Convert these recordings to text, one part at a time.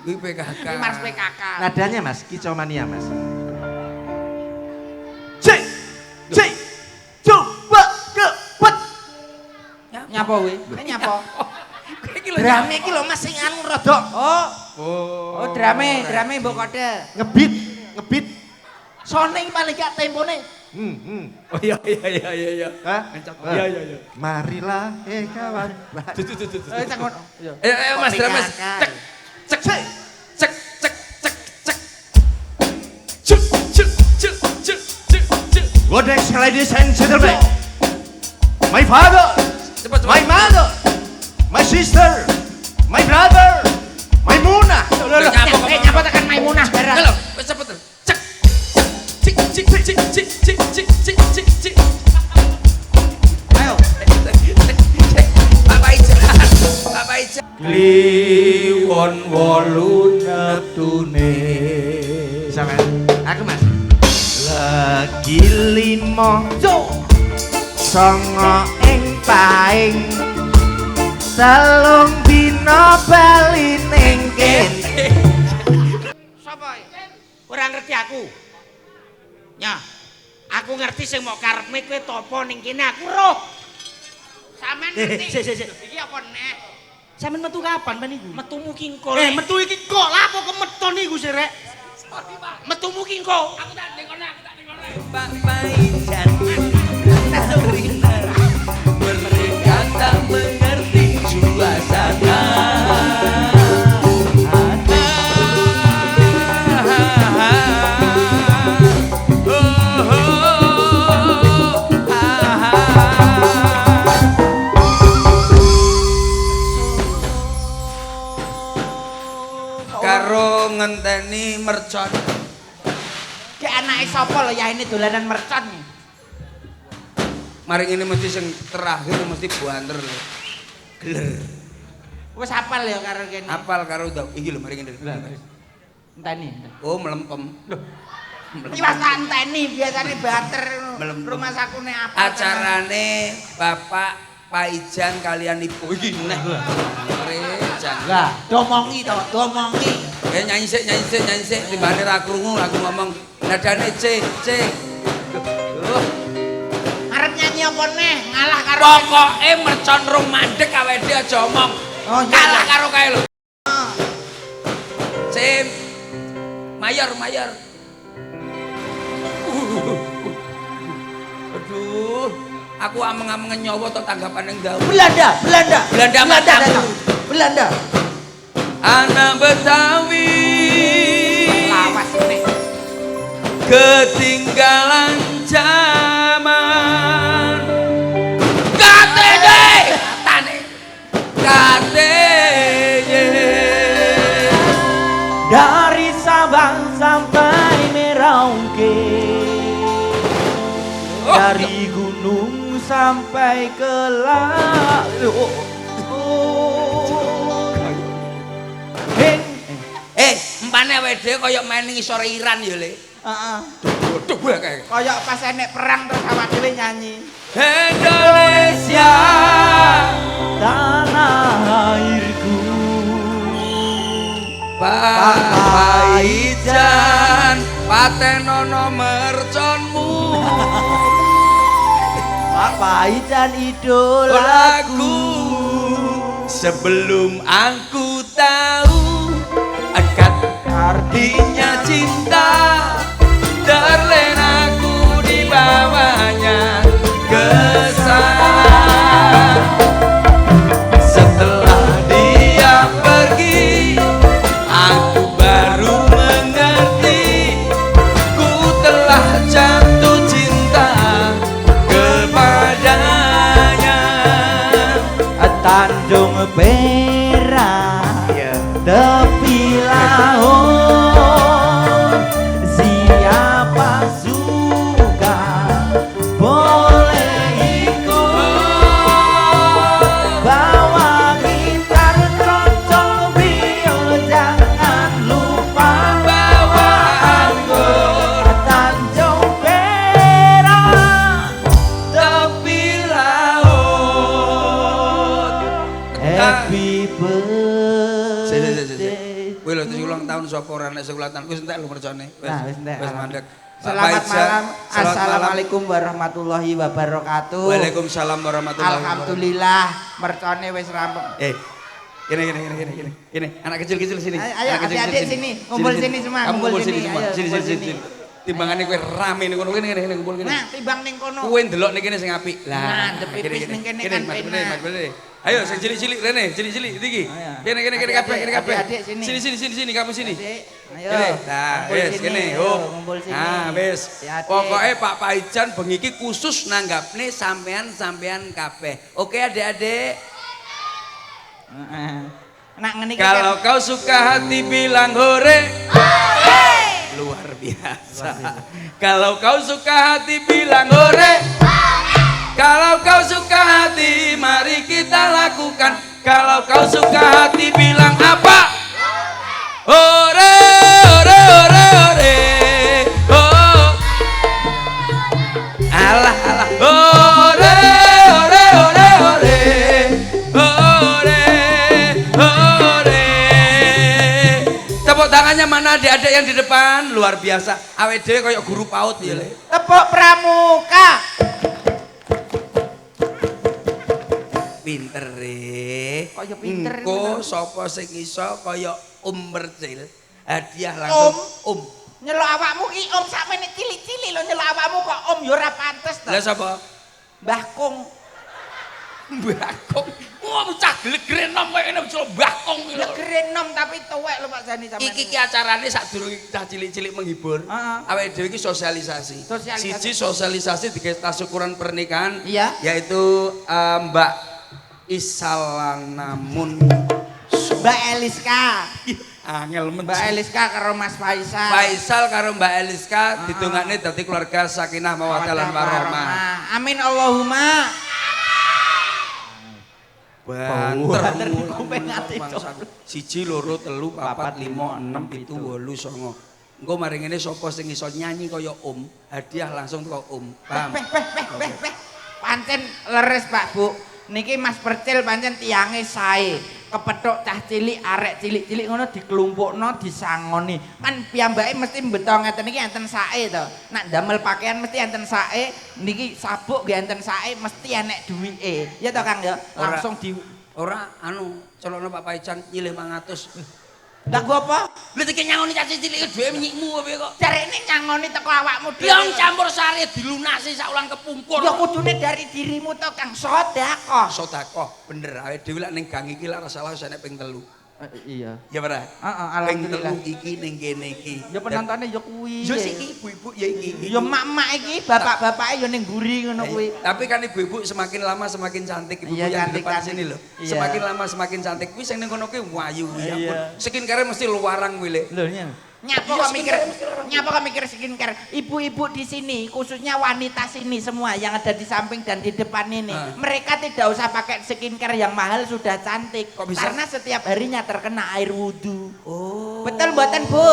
Kuwi PKK. Ini Mars PKK. Nadanya Mas, Kicomania Mas. Coba kepet. Nyapa kuwi? Nyapa? Drame iki lho Mas sing anu rodok. Oh, drame mbok kode. Ngebit. Sone iki paling gak tempone. Oh iya. Hah? Iya. Marilah kawan. Cek ngono. Ayo Mas, Mas. Cek. Good next, ladies and gentlemen. My father, my mother, my sister, my brother, Maimunah. Nyapa tekan Maimunah barang. Halo, wis cepet. Cek. Cik. Ayo. Bapak Ija. Kliwon wolu neptune. Sampeyan, aku Mas. Lagi limo songo ing paing telung dina bali ning kene. Sapa? Ora ngerti aku. Nya, aku ngerti sing mau karepme kowe topo ning kene aku roh. Sampeyan ngerti. Iki apa neh? Sampeyan metu kapan pan niku? Metumu ki engko. Metu iki kok lha apa kemeton niku sih rek? Metumu ki engko. Aku tak ning kono. Pak Paijan mereka tak mengerti suasana. Karo ngenteni mercon. Ki anake sapa lho ya ini dolanan mercon. Mari ini mesti sing terakhir mesti buanter lho. Gler. Wis hafal ya karo kene. Apal karo iki lho mari ngene. Enteni. Oh melempem. Loh. Iki was tak enteni biasane bater Melempem. rumah sakune apa. Acarane Bapak Paijan kalian Ibu iki neh. Rejan. Lah, domongi to, domongi. Nyanyi sik timbane ra krungu aku ngomong nadane C. Arep nyanyi apa neh? Ngalah karo Pokoke mercon rung mandek awake dhewe aja omong. Oh, iya. Kalah karo kae lho. Sim. Mayor. Aduh, aku ameng-ameng nyawa to tanggapan ning dawa. Belanda matamu. Belanda. Anak Betawi Lawas nih. ketinggalan zaman. KTD tane KTD Dari Sabang sampai Merauke, dari gunung sampai ke laut. Empane awake dhewe kaya main ning isor Iran ya, Le. Heeh. Waduh kae. Kayak pas enek perang terus awak dhewe nyanyi. Indonesia Tanah airku, Pak Paijan patenono merconmu. Pak Paijan idolaku. Lagu sebelum aku tahu artinya cinta, darling aku dibawanya ke sana. Setelah dia pergi, aku baru mengerti, ku telah jatuh cinta kepadanya. Tanjung Perak, tepi laut, siapa suka boleh ikut, bawa gitar keroncong bio, jangan lupa Bawa anggur Tanjung Perak, tepi laut. happy birthday Kowe lho ulang tahun sapa ora nek sekulatan wis entek lho mercone. Wis entek. Wis mandek. Selamat malam. Assalamualaikum warahmatullahi wabarakatuh. Waalaikumsalam warahmatullahi wabarakatuh. Alhamdulillah mercone wis rampung. Gini, anak kecil-kecil sini. Ayo Anak kecil-kecil adik-adik sini, ngumpul sini semua, Kamu ngumpul sini Ayo, semua. Sini. Timbangane kowe rame ning kono kene ngumpul kene. Nah, timbang ning kono. Kowe ndelok ning kene sing apik. Nah, pipis ning kene kan penak. Ayo sing cilik-cilik rene, cilik-cilik iki. Kene kabeh. Sini kamu sini. Ayo. Nah, wis kene. Ngumpul sini. Nah, wis. Pokoke Pak Paijan bengi iki khusus nanggapne sampean kabeh. Oke, Adik-adik? Nak ngene Kalau kau suka hati bilang hore. Luar biasa. Kalau kau suka hati bilang hore. Kalau kau suka hati mari kita lakukan. Kalau kau suka hati bilang apa? Hore, hore, hore, hore. Oh. Alah, alah. Hore, hore, hore, hore. Hore, hore. Tepuk tangannya mana adik-adik yang di depan? Luar biasa. Awake dhewe kayak guru PAUD ya, Le. tepuk pramuka. Pinter Kaya pinter. engko sapa sing iso kaya Mercil hadiah langsung Nyeluk awakmu ki sakmene cilik-cilik lho nyeluk awakmu kok ya ora pantes to. Lah sapa? Mbah Kong. Mbah Kong. Wah cah glegre nom koyo ngene Mbah Kong iki lho. Glegre nom tapi tuwek lho Pak Jani sampean. Iki ki acarane sadurunge cah cilik-cilik menghibur. Awake dhewe iki sosialisasi. Siji sosialisasi dikasih syukuran pernikahan yaitu Mbak Isalanamun Mbak Eliska. Angel men. Mbak Eliska karo Mas Faisal. Faisal karo Mbak Eliska ditungakne dadi keluarga sakinah mawaddah lan warahmah. Amin Allahumma. Banter kuping ati. 1 2 3 4 5 6 7 8 9. Engko mari ngene sapa sing iso nyanyi kaya hadiah langsung teko Paham? Pancen leres Pak Bu. Niki Mas Percil pancen tiange sae. Kepethuk cah cilik arek cilik-cilik ngono dikelumpukno disangoni. Kan piyambake mesti mbeta ngeten iki enten sae to. Nak damel pakaian mesti enten sae, niki sabuk nggih enten sae mesti enek duwike. Ya to Kang ya. Langsung di ora celokno Pak Paican nyilih 500. Lah gua apa? Lha iki nyangoni cah cilik dhewe nyikmu apa kok? Jarene nyangoni teko awakmu dhewe. Yang campur sari dilunasi saulan kepungkur. Ya kudune dari dirimu to Kang sedekah. Sedekah bener awake dhewe lek ning gang iki lak salah wis enek ping 3. Iya. Ya ora? Heeh, alhamdulillah. Ping 3 iki ning kene iki. Ya penontonnya ya kuwi. Ya iki ibu-ibu ya iki. Ya mak-mak iki, bapak-bapake ya ning guri ngono kuwi. Tapi kan ibu-ibu semakin lama semakin cantik ibu yang di depan sini loh. Semakin lama semakin cantik. Kuwi sing ning kono kuwi wayu ya ampun. Skincare mesti luwarang kuwi le. Lho iya. Nyapa kok mikir skincare. Ibu-ibu di sini, khususnya wanita sini semua yang ada di samping dan di depan ini, mereka tidak usah pakai skincare yang mahal sudah cantik. Kok bisa? Karena setiap harinya terkena air wudhu. Oh. Betul mboten Bu?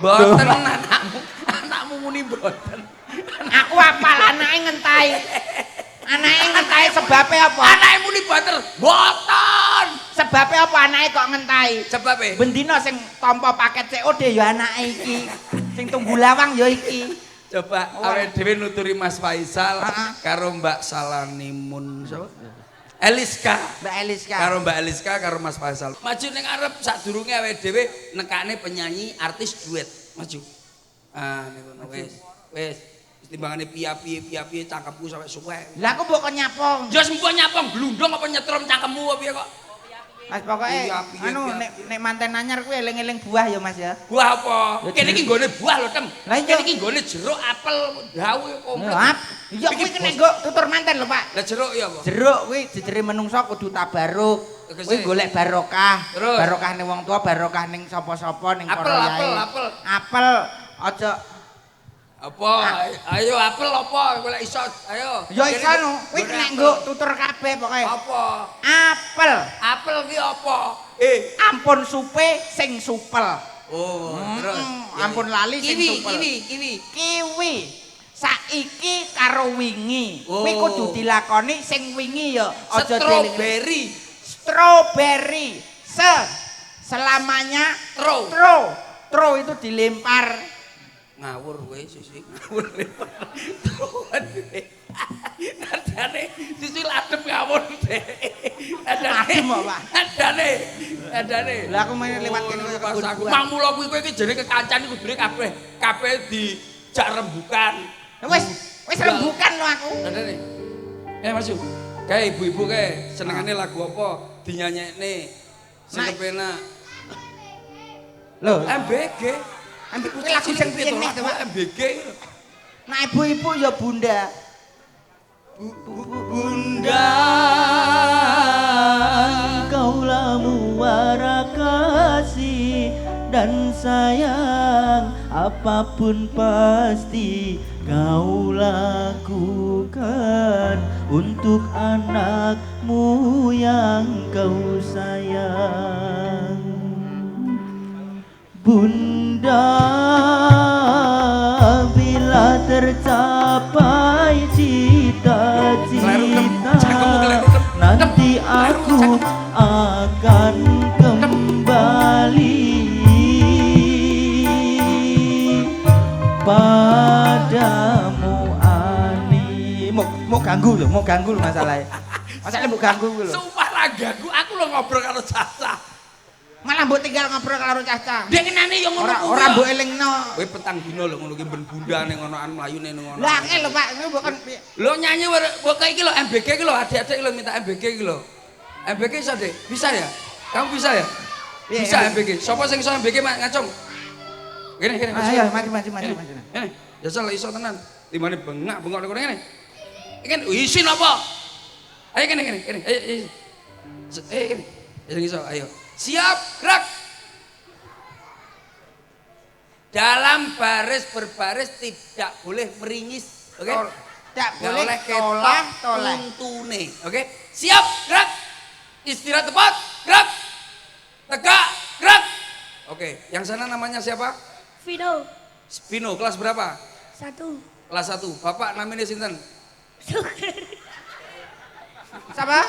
Boten anakmu muni boten. Aku apal anake ngentai. Anake ngentai sebabnya apa? Anake muni boten. Boten. Sebabnya apa anake kok ngentai? Sebabe Bendina sing tampa paket COD ya anake iki. Sing tunggu lawang ya iki. coba awake dhewe nuturi Mas Faisal karo Mbak Salanimun sapa? Eliska. Mbak Eliska. Karo Mbak Eliska karo Mas Faisal. Maju ning arep sadurunge awake dhewe nekane penyanyi artis duet. Maju. Niku wis timbangane piye cangkemku sampe suwek. Lah aku mbok kok nyapong. Ya sempo nyapong glundung apa nyetrum cangkemmu apa piye kok? Mas pokoke anu nek manten anyar kuwi eling-eling buah ya Mas ya. Buah apa? Kene iki nggone buah lho, Tem. Lah iya. Kene iki nggone jeruk, apel, dawu komplit. Iya kuwi kene nggo tutur manten lho Pak. Lah jeruk ya apa? Jeruk kuwi jejere menungso kudu tabaruk. Kuwi golek barokah. Barokah ning wong tua, barokah ning sapa-sapa ning para yai. Apel aja apa? Ayo apel apa? Golek iso. Ayo. ya iso no. Kuwi nek nggo tutur kabeh pokoke. Apa? Apel. Apel ki apa? Ampun supe sing supel. Oh, terus. Ampun lali sing supel. Kiwi. Saiki karo wingi. Oh. Kuwi kudu dilakoni sing wingi ya aja Strawberry. Strawberry. selamanya Tro. tro itu dilempar. Ngawur kowe sisi ngawur lempar. Troan kowe. Adane sisi ladep ngawur deh. Adem kok, Pak. Adane. Lah aku main lewat kene koyo pas aku kebun. mamula kuwi kowe iki jane kekancan iku kudune kabeh dijak rembukan. Wis rembukan lho aku. Adane. Mas Yu. Kae ibu-ibu kae senengane lagu apa dinyanyekne sing kepenak. Lho, MBG. kuwi lagu sing piye nek to, Pak? MBG. Nah ibu-ibu ya bunda. Bunda Kaulah muara kasih dan sayang, apapun pasti kau lakukan untuk anakmu yang kau sayang. Bunda, bila tercapai cita-cita, nanti aku akan kembali padamu, Ani. Mau ganggu lho masalahnya. Masalahnya mau ganggu lho. Sumpah ra ganggu, aku lho ngobrol karo Caca. Malah mbok tinggal ngobrol karo Caca. Dek nane yo ngono kuwi. Ora mbok elingno. Kowe petang dina lho ngono ki ben bundane ngonoan mlayune ning ngono. Lah lho Pak, niku bukan Lho nyanyi kok iki lho MBG iki lho adik-adik lho minta MBG iki lho. MBG iso, Dek? Bisa ya? Kamu bisa ya? Bisa MBG. Sapa sing iso MBG ngacung? Kene Mas. Ayo mati. Kene. Jajal iso tenan. Timane bengak-bengok ning kene. Iki kan isin apa? Ayo kene. Ayo. Kene. Sing iso, ayo. Siap, gerak. Dalam baris berbaris tidak boleh meringis, oke? Tidak boleh ketok toleh. untune, oke? Siap, gerak. Istirahat tepat, gerak. Tegak, gerak. Oke, yang sana namanya siapa? Vino Spino, kelas berapa? 1 Kelas 1. Bapak namanya sinten? Suker Siapa?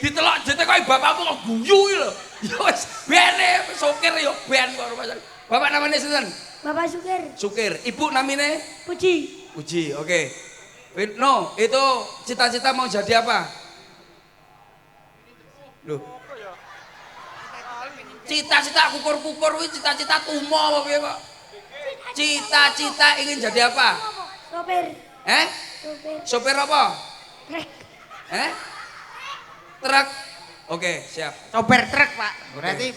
Ditelok jete kowe bapakmu kok guyu iki lho. Ya wis bene sokir ya ben kok rumah sakit. Bapak namanya sinten? Bapak Suker Sukir. Ibu namanya? Puji Puji. Oke. No, itu cita-cita mau jadi apa? Loh. Cita-cita kukur-kukur kuwi cita-cita tumo apa piye kok? Cita-cita ingin jadi apa? Sopir Sopir Sopir apa? Trek Truk. Oke, siap. Sopir truk, Pak. Berarti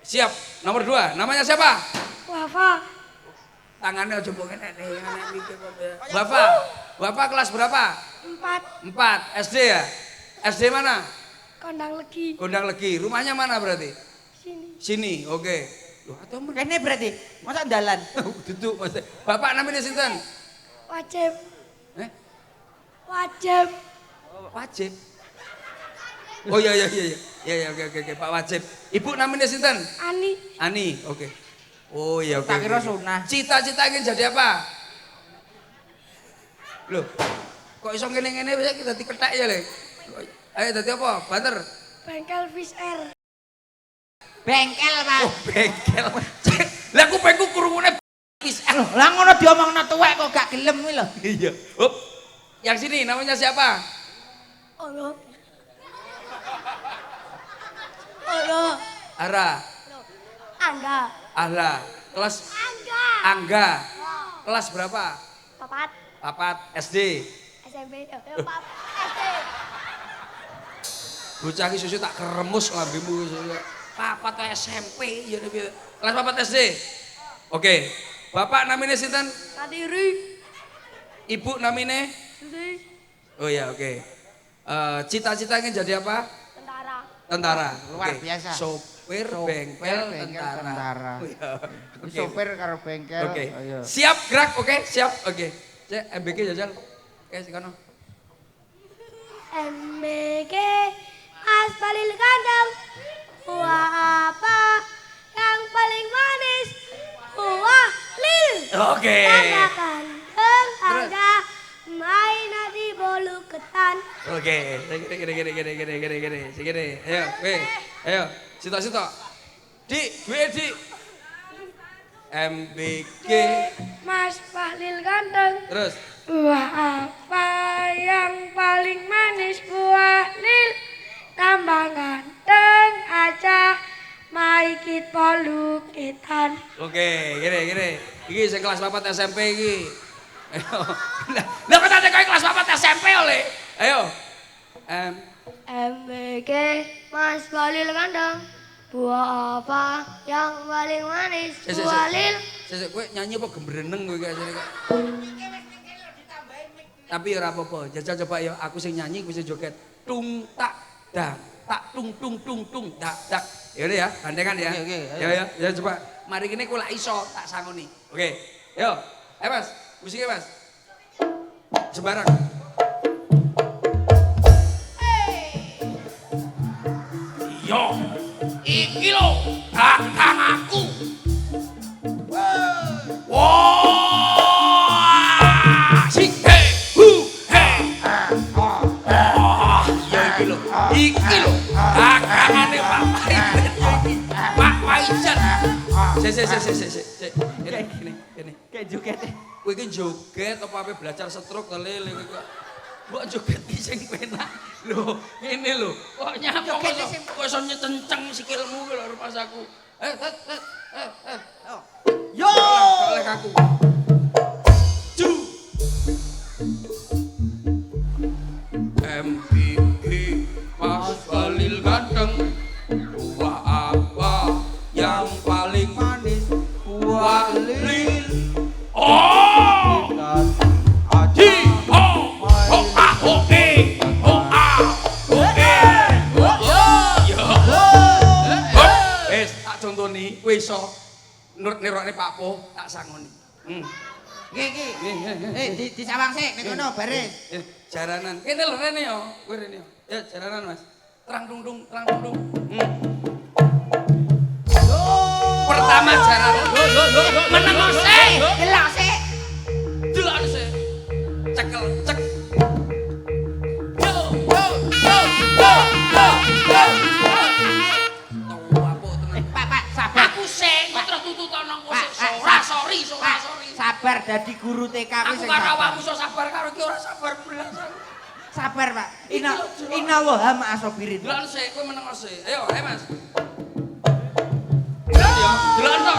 Siap. Nomor 2. Namanya siapa? Wafa Tangannya aja mbok ngene mikir kok. Bapak kelas berapa? 4 4. SD ya? SD mana? Kondang Legi Gondang Legi. Rumahnya mana berarti? sini Sini. Oke. Loh, atau kene berarti masa dalan. duduk Mas. Bapak namanya sinten? Wajib Eh? Wajib Wajib. Oh iya. Ya oke Pak Wajib. Ibu namanya sinten? Ani Ani. Oke. Oh iya oke. Tak kira oke. sunah. Cita-cita ingin jadi apa? Loh. Kok iso ngene-ngene bisa kita diketek ya, Le? Ayo dadi apa? Banter. Bengkel Fish Air Bengkel, Pak. Oh, bengkel. Lah aku pengen krungune bis. Lah ngono diomongno tuwek kok gak gelem kuwi lho. Iya. Hop. Yang sini namanya siapa? Ono Ara. Angga Ahla. Kelas Angga. Kelas berapa? Papat 4 SD. SMP SD Bocah iki susu tak keremus lambemu wis. Papat SMP ya piye. Kelas 4 SD. Oke. Bapak namanya sinten? Kadiri Ibu namanya? Susi Oh ya, oke. Cita-cita ingin jadi apa? Tentara Tentara. Luar Oke. biasa. Sopir bengkel tentara. Oh, iya. Oke. Sopir karo bengkel. Oke. Ayo. Siap gerak, oke? Siap. Oke. Cek MBG jajal. Oke, sekono. MBG Asbalil kandang buah apa yang paling manis buah lil Oke. karena kandang ada main di bolu ketan Oh Oke, gini. Ayo, weh. Ayo, sitok. Dik, gue Dik. MBG. Mas Bahlil ganteng. Terus. Buah apa yang paling manis? Buah lil. Tambah ganteng aja. Maikit polukitan. Oke, gini. Iki sing kelas 4 SMP iki. Ayo. Lah kok tadi kelas 4 SMP oleh. Ayo. MBG Mas Bahlil ganteng. Buah apa yang paling manis? Buah lil. Sesuk kowe nyanyi apa gembreneng kowe kayak sini kok. Tapi ora apa-apa, jajal coba ya aku sing nyanyi kowe sing joget. Tung tak dang, tak tung dak. Ya udah ya, gandengan ya. Oke, Ya coba. Mari kene kowe lak iso tak sangoni. Oke. Yo. Mas, musiknya Mas. Sembarang. Yo. Iki lho, kakang aku. Wah, sing he, ya iki lho, kakangane Pak Paijan iki. Pak Paijan. Sik. Gini. Kayak joget. Kowe iki joget apa ape belajar stroke lele kowe kok. Mbok joget ki sing penak. Lho, ngene lho. Kok nyapa kok iso nyenceng sikilmu ki lho pas aku. Yo. Oleh aku. Ju. MBG Mas Bahlil ganteng. Buah apa yang paling manis? Buah lil. Oh! Di oh! Oh ah oh eh! Oh ah! Oh eh! Wes tak contoni kowe iso nurut-nirokne Pak Po tak sangoni. Nggih. Disawang sik nek ngono baris. Jaranan. Kene lho rene yo. Kowe rene yo. Ya jaranan Mas. Terang dung. Pertama jaranan. Meneng sik. Delok sik. Delok sik. Cekel cek. Yo. Pak, sabar. Aku sing kok terus tututan nang kowe Pak, sik. Sorry. Sabar dadi guru TK Aku wis sing karo sabar. awakmu iso sabar karo iki ora sabar belas. Sabar, Pak. Inna wa ma'asobirin. Delok sik kowe meneng sik. Ayo, Mas. Delok tok.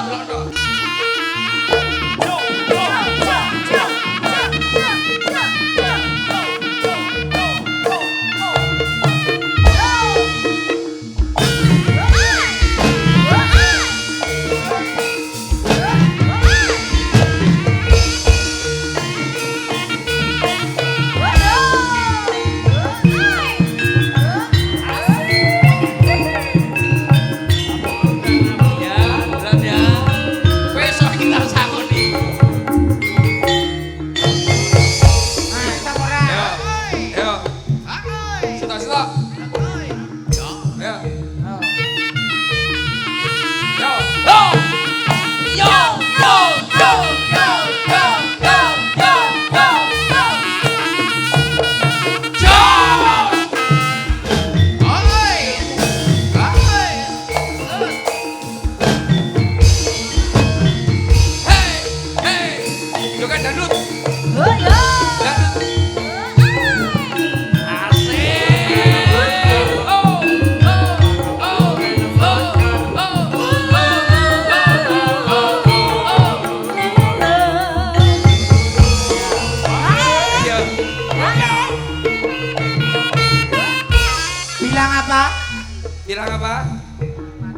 Bilang apa?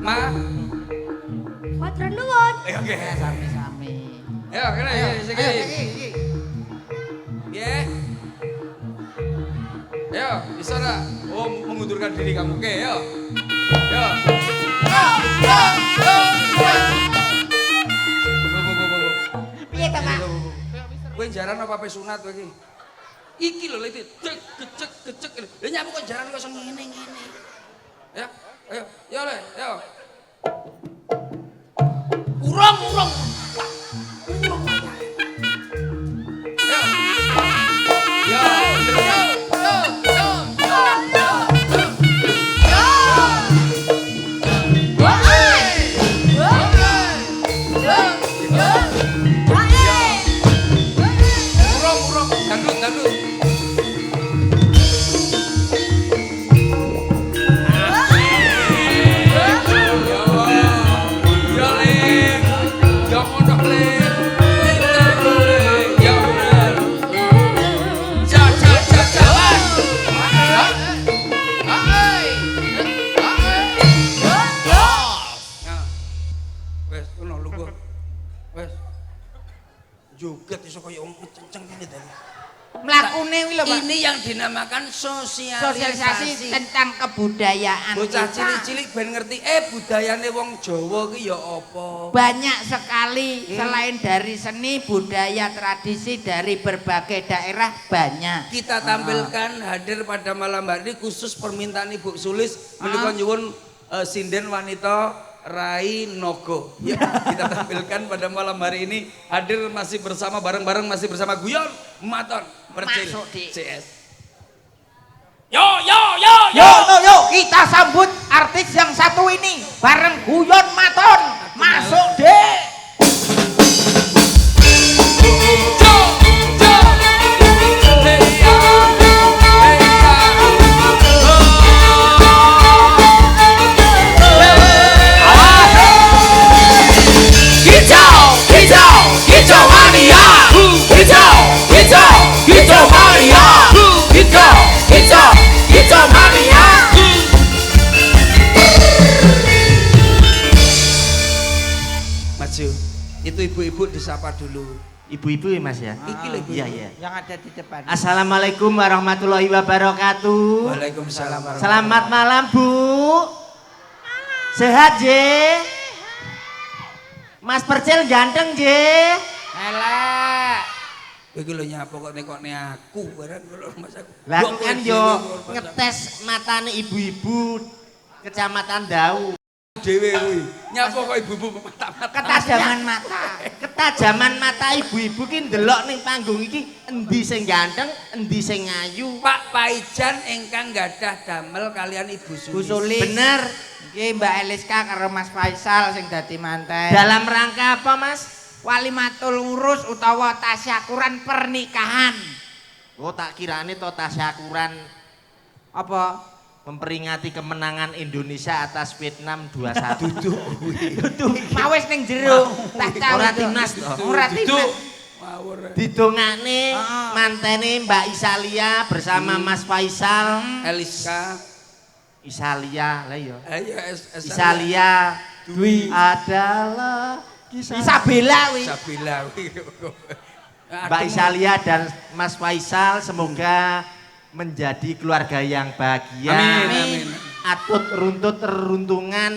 Ma? Matur nuwun. Oke. Sami-sami. Ayo, kene iki. Piye? Ayo, bisa ora? Oh, mengundurkan diri kamu. Oke, ayo. Ayo. Piye to, Pak? Kowe jaran apa pe sunat kowe iki? Iki lho iki gecek. Lah nyamu kok jaran kok ngene. Ya, ayo, ya le, ayo. Urung. Ya, yo. Mlakune kuwi lho, Pak. Ini yang dinamakan Sosialisasi tentang kebudayaan. Bocah kita. cilik-cilik ben ngerti budayane wong Jawa ki ya apa. Banyak sekali selain dari seni, budaya, tradisi dari berbagai daerah banyak. Kita tampilkan hadir pada malam hari ini khusus permintaan Ibu Sulis menika nyuwun sinden wanita Rai Nogo. Ya, kita tampilkan pada malam hari ini hadir masih bersama bareng-bareng masih bersama Guyon Maton Percil Masuk di CS. Yo. Yo, kita sambut artis yang satu ini bareng Guyon Maton. Masuk deh. Hijau mania, hijau mania, hijau mania. Maju. Itu ibu-ibu disapa dulu. Ibu-ibu ya Mas ya? Iki lho ibu. Iya, iya. Yang ada di depan. Assalamualaikum warahmatullahi wabarakatuh. Waalaikumsalam warahmatullahi Selamat malam Bu. Sehat Je? Mas Percil ganteng Je? Elek. Iki lho nyapa kok nekokne aku barang karo Mas aku. Lah Kok kan kowe yo dhewe ngetes matane ibu-ibu Kecamatan Dau. dhewe kuwi. Nyapa kok ibu-ibu mata-mata. Ketajaman mata. Ketajaman mata ibu-ibu ki ndelok ning panggung iki endi sing ganteng, endi sing ayu. Pak Paijan ingkang gadah damel kalian Ibu Sulis. Bu Sulis. Bener. Iki Mbak Eliska karo Mas Faisal sing dadi manten. Dalam rangka apa Mas? Walimatul urus utawa tasyakuran pernikahan. Oh tak kirane to tasyakuran Apa? memperingati kemenangan Indonesia atas Vietnam 2-1. Mawis ning jero. Ora timnas to. Ora timnas. Ngawur. Didongakne Heeh. mantene Mbak Isalia bersama Mas Faisal. Eliska. Isalia lah ya. Ayo Isalia Dwi adalah Isabella kuwi. Sabila. Mbak Isalia dan Mas Faisal semoga menjadi keluarga yang bahagia. Amin. Atut runtut runtungan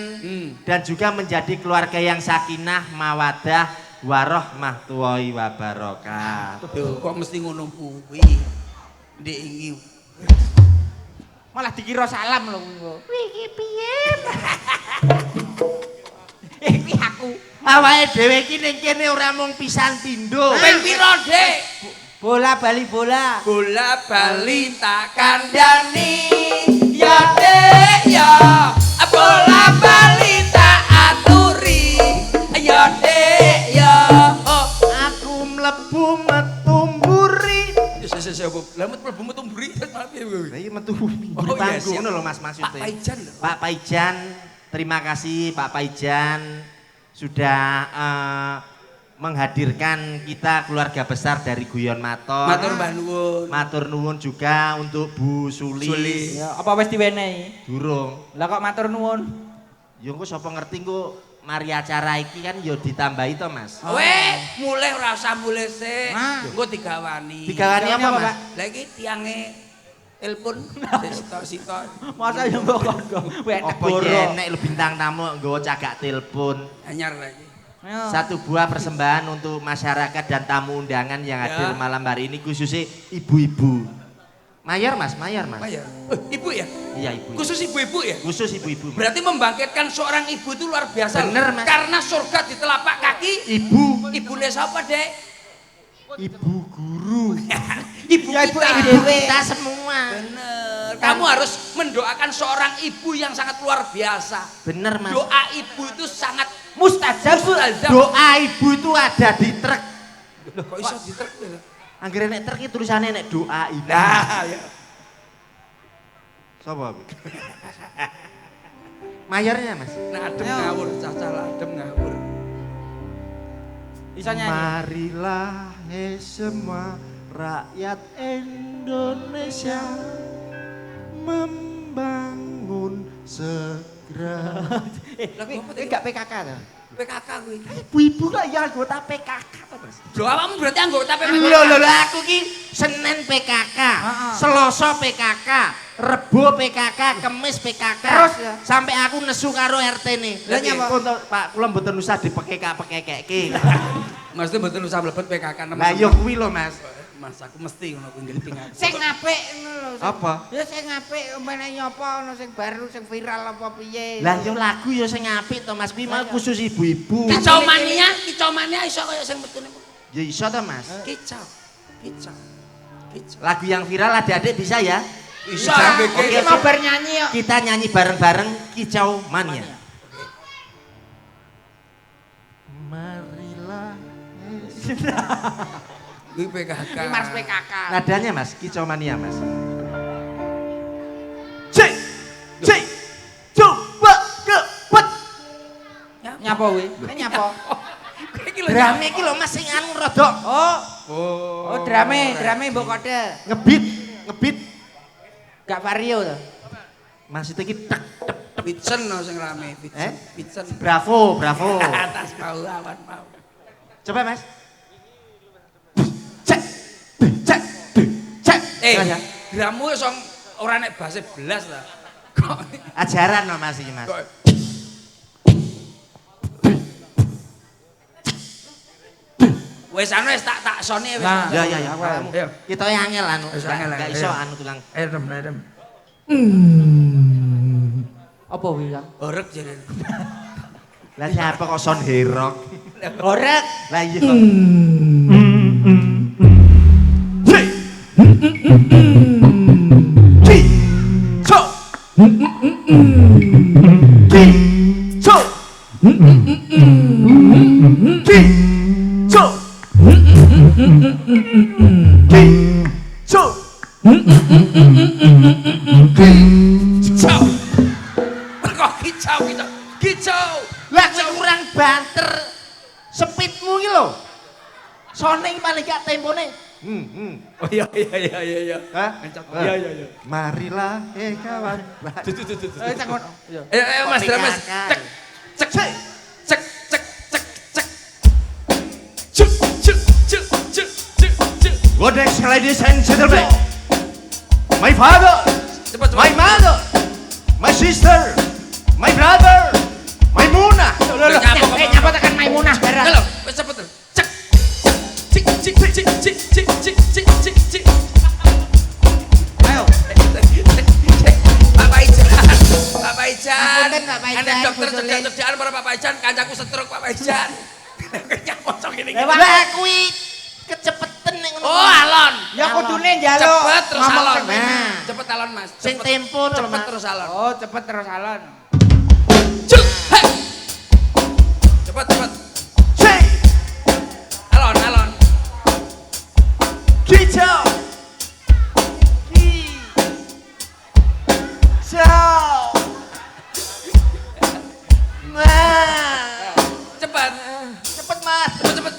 dan juga menjadi keluarga yang sakinah mawadah warahmatullahi wabarakatuh. Tuh, kok mesti ngono kuwi. Ndek iki. Malah dikira salam lho kuwi. Iki piye? Iki aku. Awake dhewe iki ning kene ora mung pisan pindho. Ping piro, Dik? Bola bali bola. Bola bali tak kandhani. Ya Dik ya. Bola bali tak aturi. Ya Dik ya. Oh, Aku mlebu metu mburi. Siapa? Lah mlebu metu mburi malah piye kowe? Lah iya metu Oh, mburi iya, panggung siap. ngono lho Mas maksudnya. Pak Paijan lho. Pak Paijan, terima kasih Pak Paijan sudah menghadirkan kita keluarga besar dari Guyon Maton. Matur mbah nuwun. Matur nuwun juga untuk Bu Sulis. Sulis. Ya, apa wis diwenehi? Durung. Lah kok matur nuwun. Ya engko sapa ngerti engko mari acara iki kan ya ditambahi to Mas. Weh, mulai ora usah mulai sik. Ah. Engko digawani. Digawani apa apa, Mas? Pak? Lah iki tiange telepon sitok-sitok. Masa yo mbok kok wek Apa negara. yen lu bintang tamu nggawa cagak telepon. Anyar lagi. Ayo. Satu buah persembahan untuk masyarakat dan tamu undangan yang hadir Ya. malam hari ini khususnya ibu-ibu. Mayor Mas, mayor Mas. Bayar. Ibu ya? Iya ibu. Khusus ibu-ibu ya? Khusus ibu-ibu. Berarti membangkitkan seorang ibu itu luar biasa. Bener, loh. Mas. Karena surga di telapak kaki. Ibu. Ibunya siapa, Dek? Ibu guru. Ibu Ya, ibu kita. Ibu kita semua. Bener. Kamu harus mendoakan seorang ibu yang sangat luar biasa. Bener Mas. Doa ibu itu sangat Mustajab. mustajab. Doa ibu itu ada di truk. Loh, kok iso diterk ya? Anggere nek truk iki tulisannya nek doa ibu. Nah, ya. Sapa? Mayornya Mas. Nah, adem Ayo. ngawur, caca adem ngawur. Iso nyanyi. Marilah semua rakyat Indonesia membangun segera. Lah kuwi gak PKK to? PKK kuwi. Ibu-ibu lah ya anggota PKK. Lho awakmu berarti anggota PKK. Lho aku ki Senin PKK, Selasa PKK, Rebo PKK, Kemis PKK. Terus ya? Sampai aku nesu karo RT nih. Lah nyapa? Pak, kula mboten usah dipekek-pekeki. Maksudnya mboten usah mlebet PKK Lah yo kuwi lho, Mas. Mas aku mesti ngono kuwi ngerti aku. Sing apik ngono lho. Apa? Ya sing apik umpamane nyapa ono sing baru sing viral apa piye. Lah yo lagu yo sing apik to, Mas. Kuwi mah khusus ibu-ibu. Kicau mania iso kaya sing metune. Ya iso to, Mas. Kicau. Lagu yang viral adik-adik bisa ya? Bisa. Oke, mau bernyanyi yuk. Kita nyanyi bareng-bareng Kicau Mania. Marilah. Kuwi PKK. Ini Mas PKK. Nadanya Mas, Kicau Mania Mas. Cek, coba kepet. Nyapa kuwi? Nyapa? Drame iki lho Mas sing anu rodok. Oh, drame mbok kode. Ngebit. Gak vario to. Mas itu iki tek tek. Pitsen no sing rame, pitsen. Bravo. Atas mau awan mau. Coba Mas. Cek. Ya. Gramu iso ora nek base belas ta. Kok Ajaran no Mas iki Mas. wis anu wis tak sone wis. Ya. Ayo. Kita yang angel anu. Wis angel, Enggak iso ayo. anu tukang. Edem. Apa kuwi, Kang? Orek jare. Lah siapa kok son herok? Orek. Lah iya. Kicau. Lah kowe kurang banter. Speedmu iki lho. Sone iki paling gak tempone. Oh iya. Hah? Iya. Marilah kawan. Cek ngono. Iya. Ayo Mas, PKK. Mas. Cek. Cuk. Good next, ladies and gentlemen. My father, Cepat. my mother, my sister, my brother, my Muna. Nyapa tekan Maimunah barang. Halo, wis cepet. Cek. Cik. Ayo. Pak Ijan. Ngapunten, Pak Ijan, Anak dokter Gusulin. cedek-cedekan para Pak Ijan, kancaku stroke Pak Ijan. Nyapa kocok ngene iki. Lah kuwi kecepetan ning ngono. Oh, alon. Ya kudune njaluk. Cepet terus ngomong alon. sing bener. Cepet alon, Mas. Sing tempo lho, Cepet Mas. terus alon. Oh, cepet terus alon. Cuk. Hei. Cepet. Cek. Alon. Kicau. Nah, Cepet. cepet Mas. Cepet.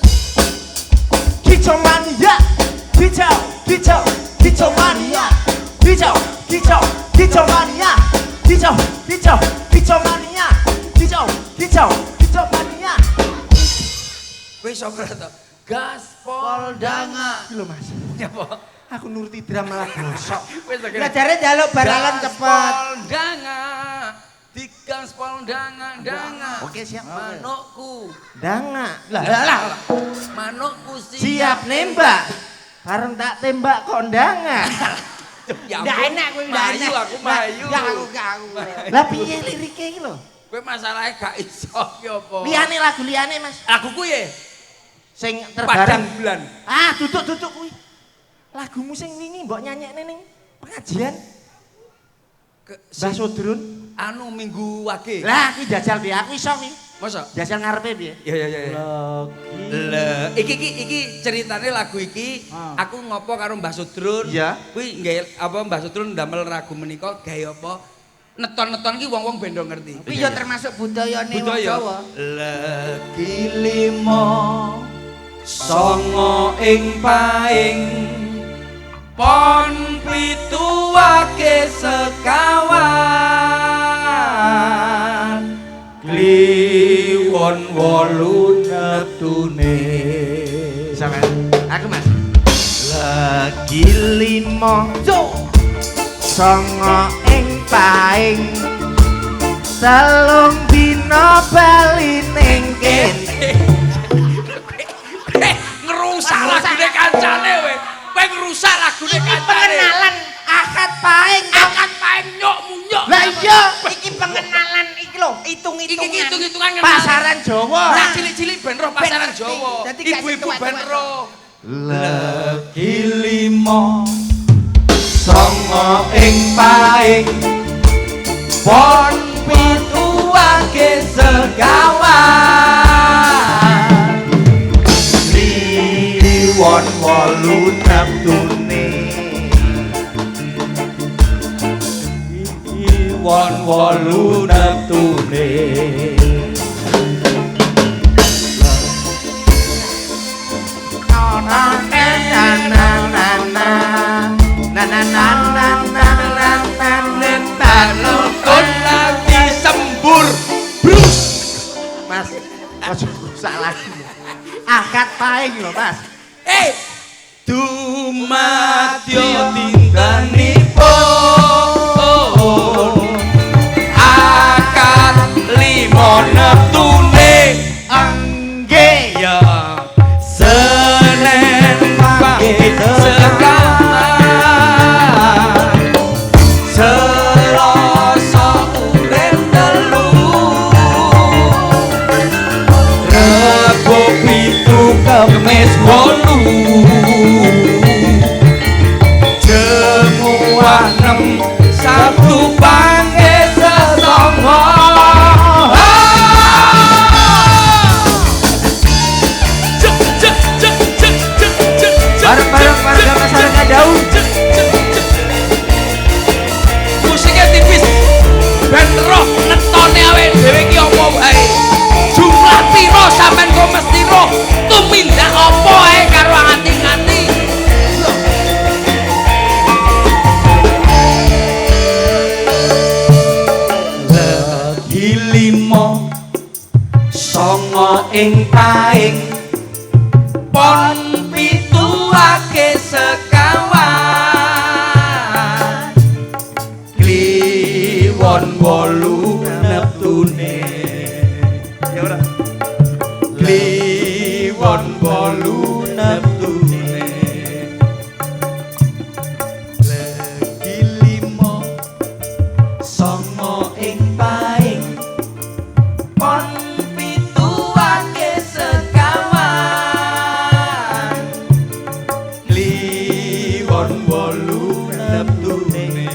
Kicau mania. Kicau mania. Kicau mania. Kicau mania. Kicau mania. Wis ora to. Gaspol danga. Iki lho Mas. Nyapa? Aku nuruti drama lagu sok. Wis to. Lah jare njaluk baralan cepet. Gaspol danga. Digaspol danga. Oke, siap. Manukku. Danga. Lah. Manukku Siap nembak. Bareng tak tembak kok danga. Ya Ndak ampun. enak kuwi, ndak enak. Mayu aku mayu. Ya aku. Lah piye lirike iki lho? Kowe masalahnya gak iso ki apa? Liyane lagu liyane Mas. Lagu ku ye Sing Padang terbareng. Bulan. Ah, duduk kuwi. Lagumu sing wingi mbok nyanyekne ning pengajian Mbah Sodrun. Anu Minggu Wage. Lah, kuwi jajal piye? Aku iso kuwi. Masa? Jajal ngarepe piye? Ya. Lagi Iki ceritane lagu iki aku ngopo karo Mbah Sudrun. Iya. Kuwi nggih apa Mbah Sudrun ndamel lagu menika gawe apa? Neton-neton ki wong-wong bendo ngerti. Kuwi ya termasuk budayane wong Budaya. Jawa. Legi limo songo ing paing pon pitu wake sekawan kliwon wolu neptune Aku Mas. Legi limo songo ing paing telung dina bali ning kene. Ngerusak lagune kancane kowe. Kowe ngerusak lagune kancane. Pengenalan akad paing. Akan paing nyok munyok. Lah iya, iki pengenalan iki lho, hitung-hitungan. Iki hitung-hitungan Pasaran Jawa. Nah cilik-cilik ben roh pasaran Jawa. Dadi gak Ibu-ibu tuwek-tuwek. ben roh. Legi limo songo ing paing pon pituake sekawan liwon wolu neptune liwon wolu neptune Balokon lagi sembur. Brus. Mas, ojo rusak lagi. Akad paing lho, Mas. Dumadya dintenipun akad limo neptune Nggih. ya Senen pagi sekawan Selasa urip telu Rebo pitu Kemis wolu Jemuah 6 Sabtu pangke sesongo Bareng-bareng warga masyarakat daun. Musiknya tipis ben roh netone awake dhewe iki apa wae jumlah piro sampean kok mesti roh tumindak apa ae karo ati-ati lagi limo songo ing paing pon pituake sekawan kliwon wolu neptune ya ora kliwon wolu neptune legi limo songo ing paing pon pituake sekawan kliwon wolu neptune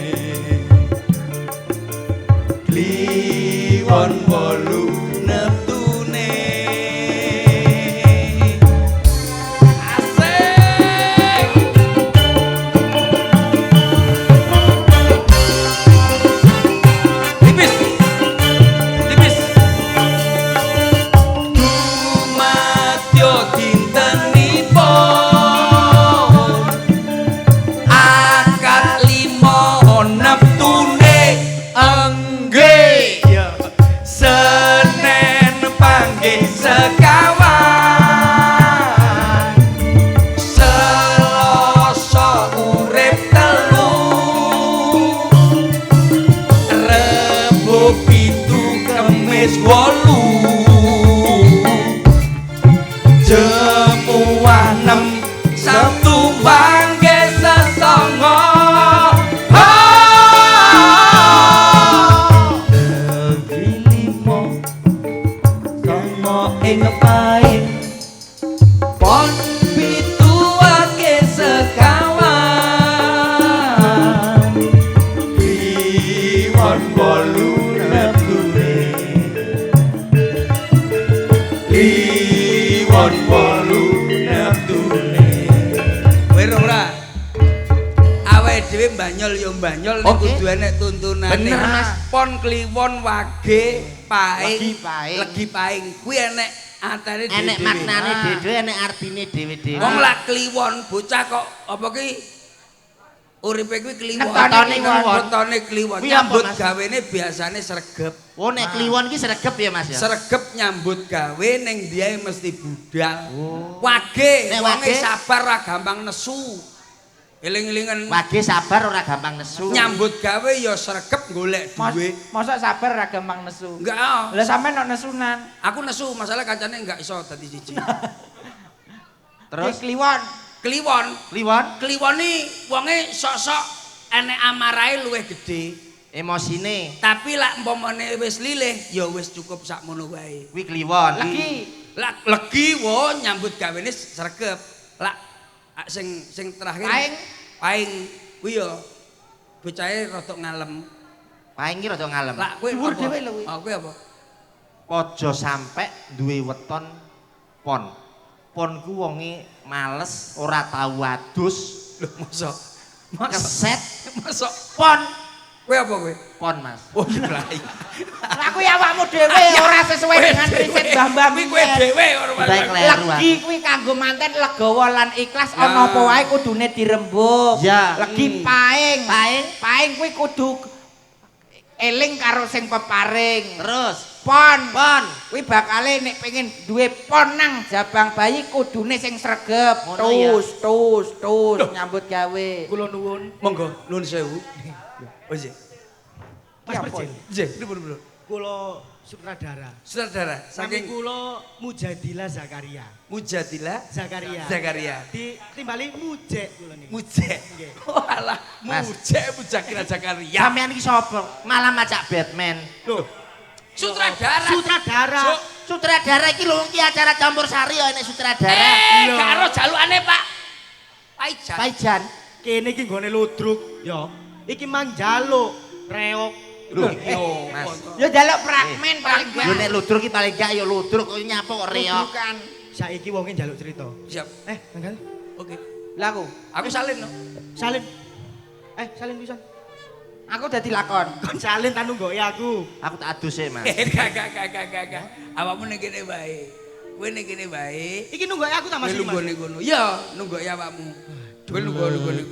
kliwon wolu neptune asik tipis tipis dumadya dintenipun akad limo neptune enggih Senen panggih sekawan Selasa urip telu Rebo pitu Kemis wolu Jemuah 6 Sabtu pangke sesongo legi limo songo ing paing pon pituake sekawan kliwon wolu neptune kliwon wolu neptune kowe ora awake dhewe mbanyol ya mbanyol nek Oke. kudu enek tuntunane Bener, Mas. pon kliwon wage paing Legi paing. legi paing kuwi enek atane dhewe Enek maknane dhewe, enek artine dhewe-dhewe. wong lak kliwon bocah kok apa ki Uripe kuwi kliwon. Wetone kliwon. Kuwi apa, Nyambut Mas? gawene biasane sregep. Oh nek kliwon iki sregep ya Mas ya. Sregep nyambut gawe ning diae mesti budal. Wage, Nek wonge wage? sabar ora gampang nesu. Eling-elingan Wage sabar ora gampang nesu. nyambut gawe ya sregep golek duwe. Mosok sabar ra gampang nesu. Enggak. Lah sampean nek nesunan. Aku nesu, masalah kancane enggak iso dadi siji. Terus kliwon. Kliwon, kliwon kliwoni wonge sok-sok enek amarahe luwih gedhe. emosine Tapi lak umpamane wis lilih ya wis cukup sakmono wae. kuwi kliwon. Lak legi wo nyambut gawene sregep. Lak sing terakhir paing kuwi ya bocahe rada ngalem. Paing iki rada ngalem. Lak kuwi Dhuwur apa? dhewe lho kuwi. Oh kuwi apa? Aja sampe duwe weton pon. Pon ku wonge males, ora tau adus, Lho mosok. keset Mosok. pon. Kuwi apa kuwi? Pon Mas. Oh iya. Lah kuwi awakmu dhewe ora sesuai dengan riset Mbah-mbah Kuwi kowe dhewe ora Baik, masalah. Lek. Legi kuwi kanggo manten legawa lan ikhlas Ya. ana apa wae kudune dirembug. Ya. Legi paing. Paing. Paing kuwi kudu eling karo sing peparing. Terus Pon. pon. Kuwi bakale nek pengen duwe pon nang jabang bayi kudune sing sregep. Ngono ya. Tus nyambut gawe. Kula nuwun. Monggo, nuwun sewu. Oh iya. Mas Percil. Nggih, pripun? Kula sutradara. Saudara, Saking saking kula Mujadilah Zakaria. Mujadilah Zakaria. Zakaria. Ditimbali Mujek kula niku. Mujek. Nggih. Walah, Mas. Mujakira Zakaria. Sampean iki sapa? Malah macak Batman. Loh, Sutradara. sutradara. Sutradara iki lho iki acara campur sari ya nek sutradara. Lho. Karo jalukane Pak Paijan. Paijan. Kene iki nggone ludruk, ya. Iki mang njaluk reok. Lho, Yo, Mas. Ya jaluk fragmen paling Yo nek ludruk iki paling gak ya ludruk kok nyapa kok reok. Bukan. Saiki wonge njaluk cerita. Siap. Nanggal. Oke. Lah Aku salin no. Salin. Salin pisan. aku dadi lakon. Kon salin tak nunggoki aku. Aku tak adus sih, Mas. Gak. Awakmu ning kene bae. Kowe ning kene bae. Iki nunggoki aku tak Kowe Mas. lunggone kono. Ya, nunggoki awakmu. Kowe lunggone kono.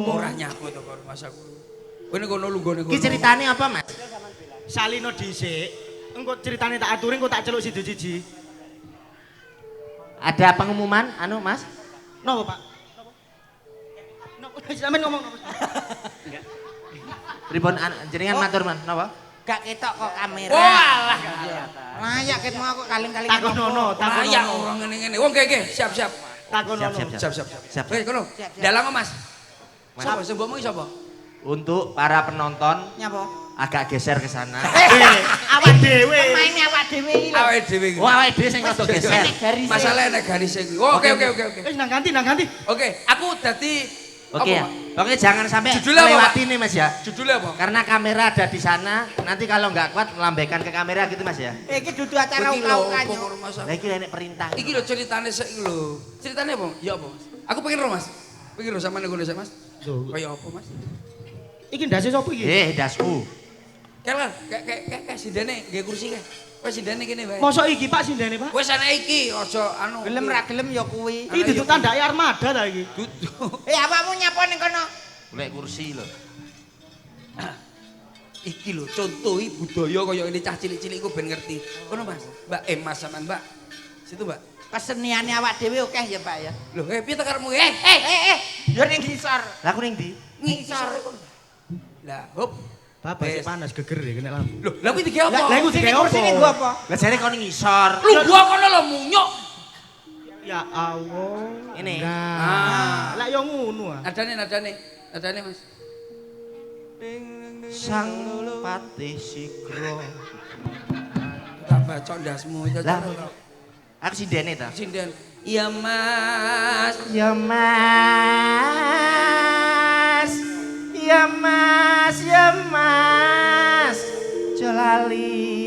Ora nyapu to karo Mas aku. Kowe ning kono lunggone kono. Iki ceritane apa, Mas? Salino dhisik. Engko ceritane tak aturi engko tak celuk siji-siji. Ada pengumuman anu, Mas? Napa, Pak? Napa? Sampeyan ngomong napa? Pripun jenengan matur, Man? Napa? Gak ketok kok kamera. Walah. Layak ketmu aku kaling-kaling. Takonono, takonono. Layak orang ngene-ngene. Wong gege, siap. Takonono. Siap. Wes kono. Dalang Mas. Sapa sing mbokmu iki sapa? Untuk para penonton Nyapa? agak geser ke sana. Awak dhewe. Maine awak dhewe iki lho. Awake dhewe iki. Wah, awake dhewe sing rada geser. Garis. Masalah nek garis iki. Oke. Wis nang ganti. Oke, aku dadi Oke ya. Pak? Oke, jangan sampai Judulnya apa, melewati nih, Mas ya. Judulnya apa? Karena kamera ada di sana, nanti kalau nggak kuat melambaikan ke kamera gitu, Mas ya. Iki dudu acara Iki lho, uka-uka apa Mas? Lah iki enek perintah. Iki lho ceritane sik iki lho. Ceritane apa? Ya apa, Mas? Aku pengen ro, Mas. Pengen ro sampean ngono sik, Mas. Kaya apa, Mas? Iki ndase sapa iki? Dasku. Kelan, kayak sindene nggih kursi kae. Wes sindene kene wae. Mosok iki Pak sindene, Pak? Wes ana iki aja anu. Gelem ra gelem ya kuwi. Iki duduk tandake armada ta iki? Duduk. Awakmu nyapa ning kono? Golek kursi lho. Iki lho contohi budaya kaya ini cah cilik-cilik ku ben ngerti. Kono Mas. Mbak Mas sampean, Mbak. Situ, Mbak. Keseniane awak dhewe akeh ya, Pak ya. Lho, piye tekarmu? Ya ning ngisor. Lah aku ning ndi? Ngisor. Lah, hop. Bapak sik panas geger ya kena lampu. Lho, lha kuwi dike apa? Lah iku dike opo? Sini gua apa? Lah jare kok ning ngisor. Lu gua kono lho munyuk. Ya Allah. Ini. Nah, lah yo ngono ah. Nadane Mas. Sang patih sigro. Tak baca ndasmu itu. Lah aku sindene ta. Sinden. Iya Mas. Ya Mas. Ya Mas, ya Mas. Jolali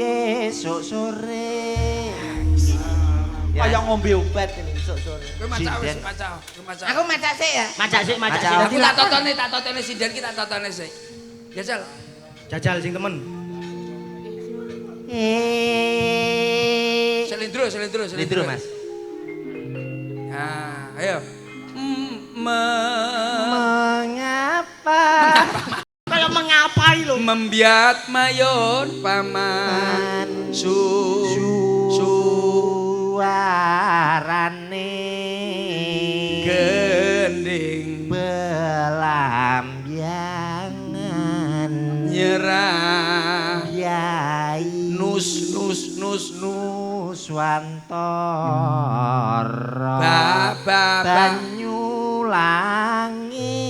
esuk sore. Kaya ngombe obat ini esuk sore. Kowe maca wis Sinden. maca. Aku macak sik ya. Macak sik. Dadi tak totone sinden kita totone sik. Jajal. Jajal sing temen. Selindro. Lidru, Mas. Nah, ayo. Mengapa rai lho. Membiat mayon paman suarane gending belambyangan nyerah Yai nus Nuswantara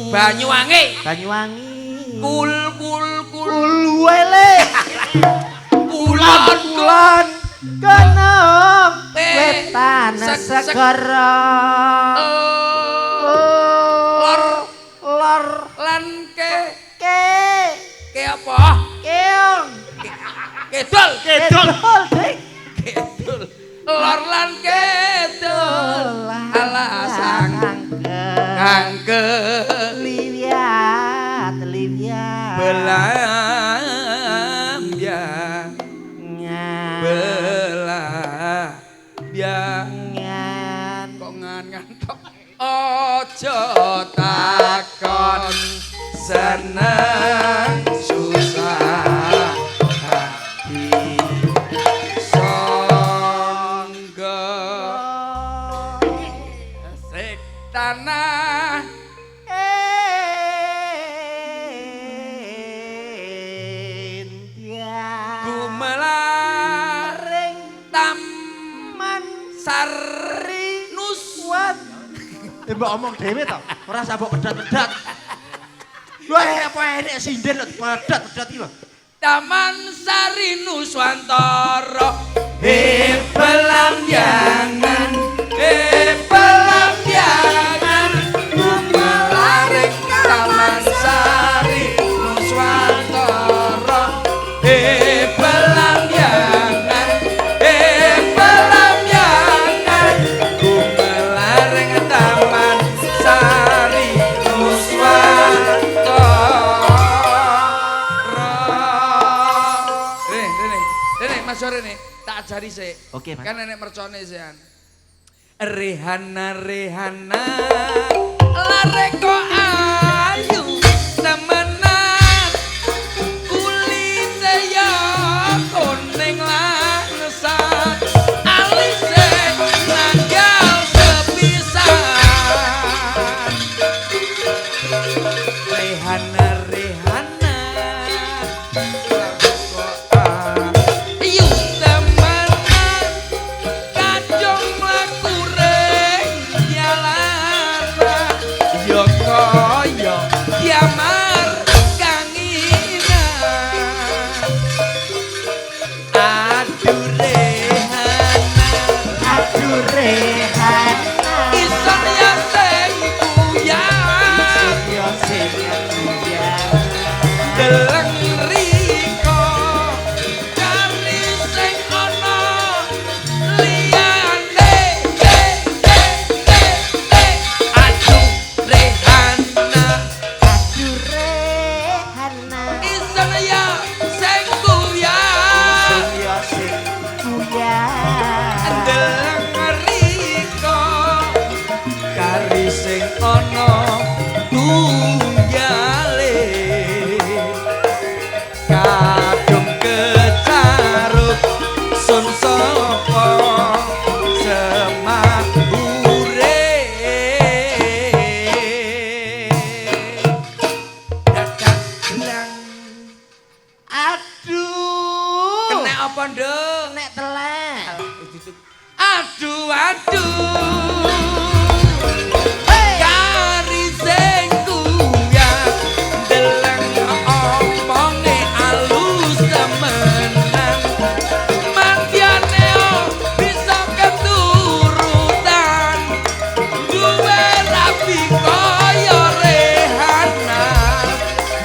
Banyuwangi Banyuwangi kul wele kulon kenong wetan segara lor lan ke apa keong kedol kedol lor lan kedol alasang kangke liwat belambya ngan kok ngantok aja takon seneng susah hati sangga sik tanah gumelaring taman sari nuswat mbok omong dhewe to ora sabok pedat-pedat wah apa enek sinden lho pedat-pedat iki lho Taman Sari Nuswantara belambyangan belambyangan gumelaring Taman Sari Nuswantara belambyangan belambyangan gumelaring Taman Sari Nuswantara. Rene, Mas Rene, tak ajari sik. Oke, Mas. Kan nenek mercone sian. Rehana lare kok ayu temenan kulite ya kuning langsat alise nanggal sepisan Rehana ayu temenan kacung laku nyalana yo kaya diamar kanginan aduh rehana ison ya sing kuyang deleng riko kari sing ana liyane aduh rehana ison ya sing kuyang deleng riko kari sing ana tunggale kadung kecaruk sun sapa semahure dadak gelang aduh kena apa nduk nek telek aduh kari sing kuyang deleng omonge alus temenan mandiane bisa keturutan duwe rapi kaya rehana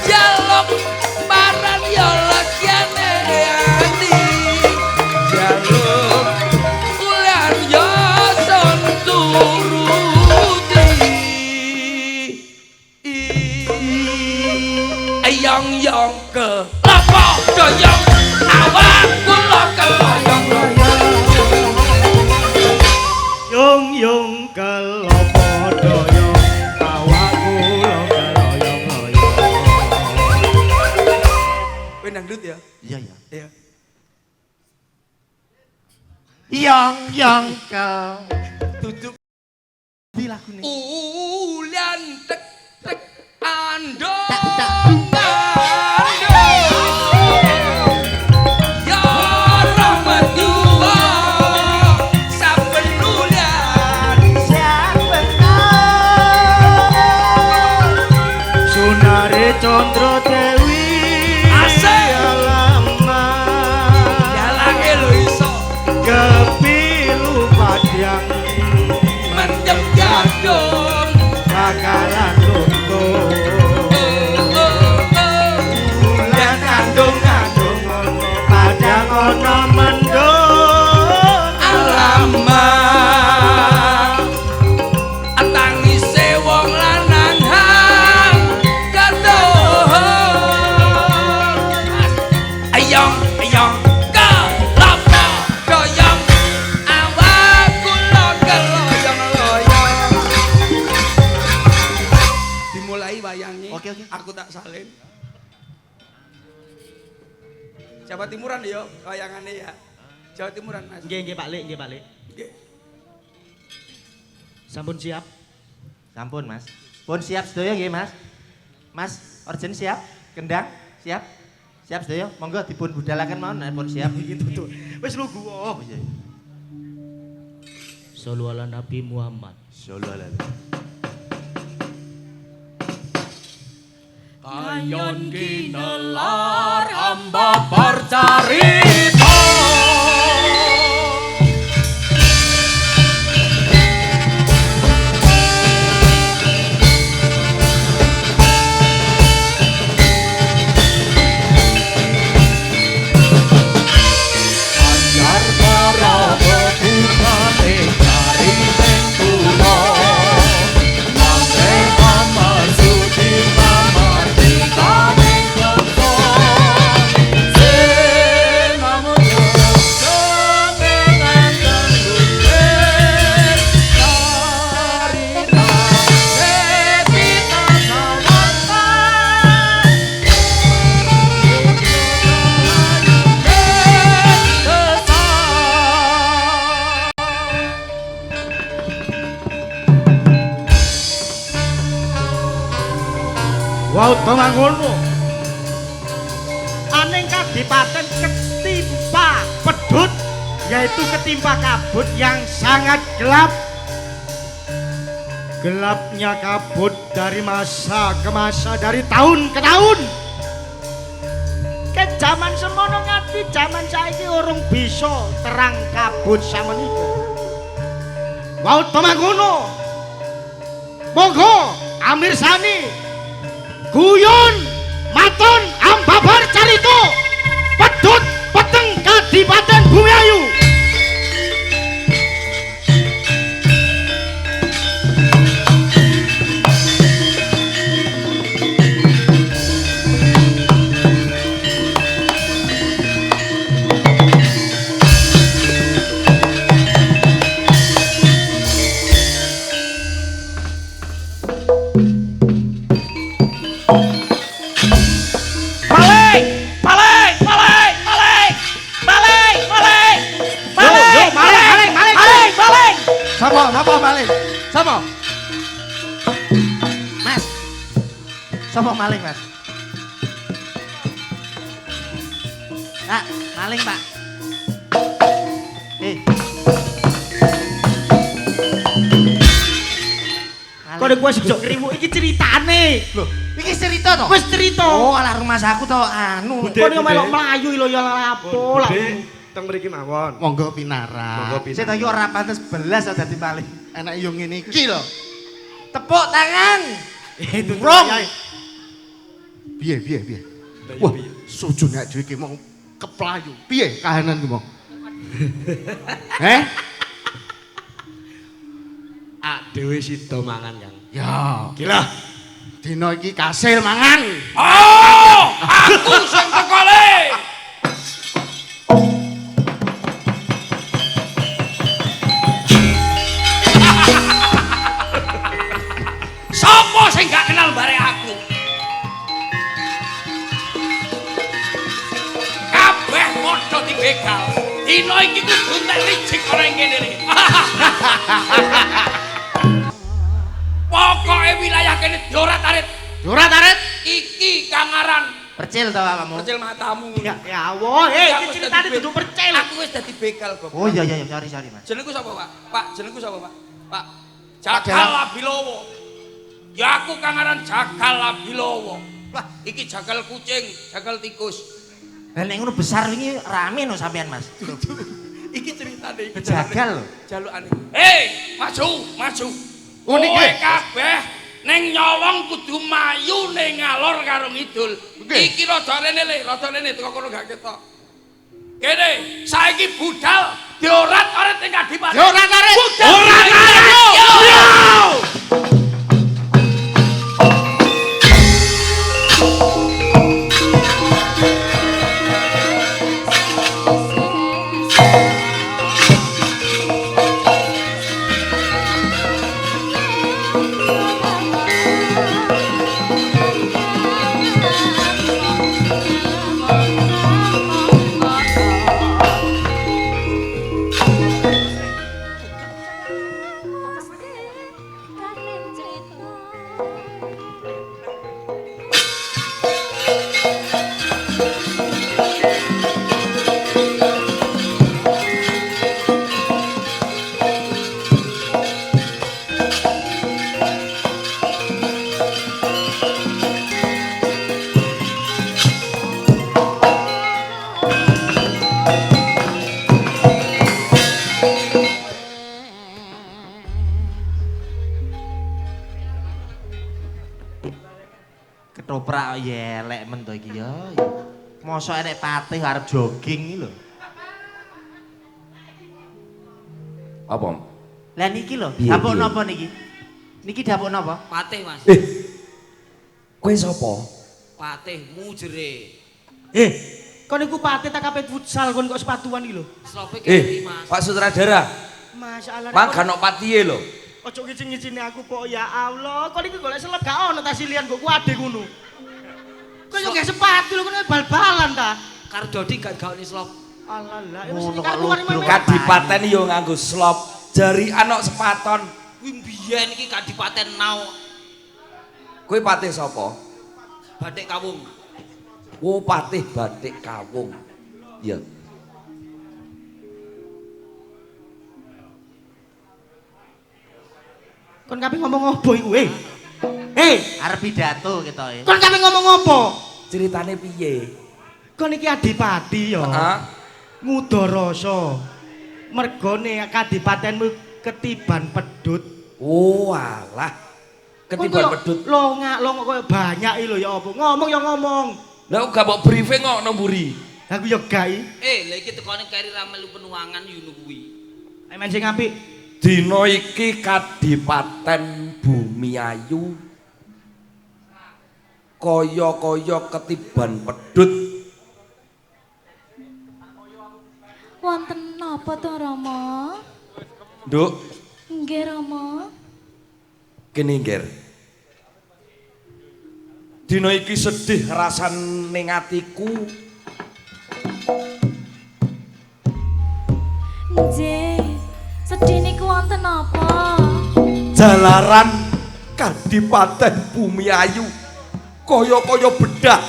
jaluk paran yo lekyane ati jaluk ulan yo son turuti ayong ke lapo doyong awak kula keloyong Yung kelopo doyong awakku lo keloyong-loyong Iya ya. Iya. Yang kau. Duduk Di lagu nih. ulian tek tek ando. Ya rahmatua saben ulian Sunare Condro Dewi Asik. Alama jalange lho iso Kepilu Padang mendem jagung. Bakaran luntur Ulian Kandung-kandung Padang ono mendung alama tangise wong lanang hang katohon ayong ayong kalapa doyong awak kula keloyong loyong dimulai wayange. Oke, oke. Aku tak salin. Jawa Timuran yo wayangannya ya. Jawa Timuran Mas. Nggih Pak Lek, nggih Pak Lek. Nggih. Sampun siap? Sampun Mas. Pun siap sedaya nggih Mas. Mas, Orjen siap? Kendang siap? Siap sedaya? Monggo dipun budalaken mawon nek pun siap. Gitu tuh. Wis lugu. Oh iya. Sallu ala Nabi Muhammad. Sallallahu Kayon kinelar amba bercarita. Anyar para bebukane cari bengkulo. Mangke amar sudi mamar dikane kento. Senamun semengan tanggulir. Sarina sepita sawantan. Wow, ngono. Aning kadipaten ketimpa pedut, yaitu ketimpa kabut yang sangat gelap. Gelapnya kabut dari masa ke masa, dari tahun ke tahun. Ke zaman semono nganti zaman saiki urung bisa terang kabut samenika. Wow, ngono. Monggo Amir Sani guyon maton ambabar carito pedut peteng kadipaten Bumiayu. Sapa maling? Sapa? Mas. Sapa maling, Mas? Pak, maling, Pak. Kok ada gua sejok ngrimu iki ceritane. Loh, iki cerita to? Wis cerita. Oh, alah rumah saku to anu. Kok dia melok melayu lho ya lapo lah. Teng mriki mawon. Monggo pinara. Monggo pinara. Saya iki ora pantes belas dadi maling. Enak yo ngene iki lho. Tepuk tangan. Itu Rong. Piye? Wah, sujud nek dhewe ki mau keplayu. Piye kahanan ki mau? Dhewe sida mangan, Kang. Ya, Gila. Dina iki kasil mangan. Oh, aku sing tekole. Sopo sing gak kenal bare aku? begal. Dino iki kudu entek licik ana ing kene iki. Pokoke wilayah kene diorat-arit. Diorat-arit. Iki Kang Aran. Percil to awakmu. Percil matamu. Ya Allah, iki ceritane dudu percil. Aku wis dadi begal kok. Oh iya sorry Mas. Jenengku sapa, Pak? Pak, jenengku sapa, Pak? Pak. Jakal Labilowo. Ya aku Kang Aran Jakal Labilowo. Lah, iki jagal kucing, jagal tikus. Lah nek ngono besar wingi rame no sampean Mas. Iki ceritane iki. Bejagal lho. Jalukane. Hei, maju. Kowe kabeh ning nyolong kudu mayu ning ngalor karo ngidul. Iki rada rene teko kono gak ketok. Kene, saiki budal diorat-arit ning Kadipaten. Diorat-arit. Ketoprak ya elek men to iki ya. Mosok enek patih arep jogging iki lho. Apa? Lah niki lho, dapuk napa niki? Niki dapuk napa? Patih, Mas. Kowe sapa? Patihmu jere. Kon niku patih tak kapet futsal kon kok sepatuan iki lho. Slope keri, Mas. Pak Sutradara. Masyaallah. Mangga ono patihe lho. Ojo ngicin-ngicini aku kok ya Allah. Kok iki golek seleb gak ono tas silian kok kuade ngono. Kok yo gak sepatu lho kono bal-balan ta. Karo Dodi gak gawe slop. Alah, Ngono mesti kok ludruk. Kadipaten yo nganggo slop. Jari anak sepaton. Kuwi mbiyen iki Kadipaten Nau. Kowe patih sapa? Batik Kawung. Oh, patih Batik Kawung. Iya. Kon kabeh ngomong opo iku, Arep pidato ketoke. Kon kabeh ngomong opo? Ceritane piye? Kon iki adipati ya. Heeh. Ngudarasa. Mergone kadipatenmu ketiban pedhut. Oh, alah. Ketiban pedhut. Longak koyo banyak iki lho ya apa. Ngomong ya ngomong. Lah gak mbok briefing kok nang mburi. Aku ya gak iki. Lha iki tekone keri ra melu penuangan yo kuwi. Ayo men sing apik. Dina iki Kadipaten Bumiayu kaya-kaya ketiban pedhut. Wonten napa to Rama? Nduk, Nggih Rama. kene ngger. Dina iki sedih rasane atiku. Nggih. Sedih niku wonten napa? Jalaran Kadipaten Bumiayu kaya-kaya bedah.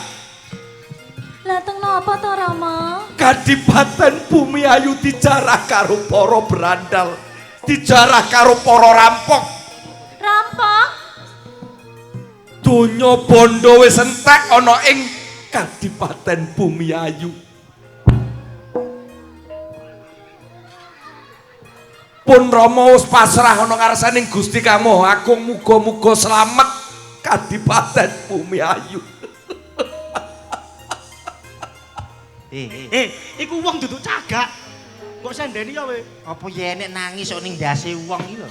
Lah teng napa to Rama? Kadipaten Bumiayu dijarah karo para berandal, dijarah karo para rampok. Rampok? Donya bondo wis entek ana ing Kadipaten Bumiayu. Pun Rama wis pasrah ana ngarsaning Gusti Kang Maha Agung, muga-muga slamet Kadipaten Bumiayu. Iku wong duduk cagak. Kok sendeni ya we? Apa ya enek nangis kok ning ndase wong iki lho.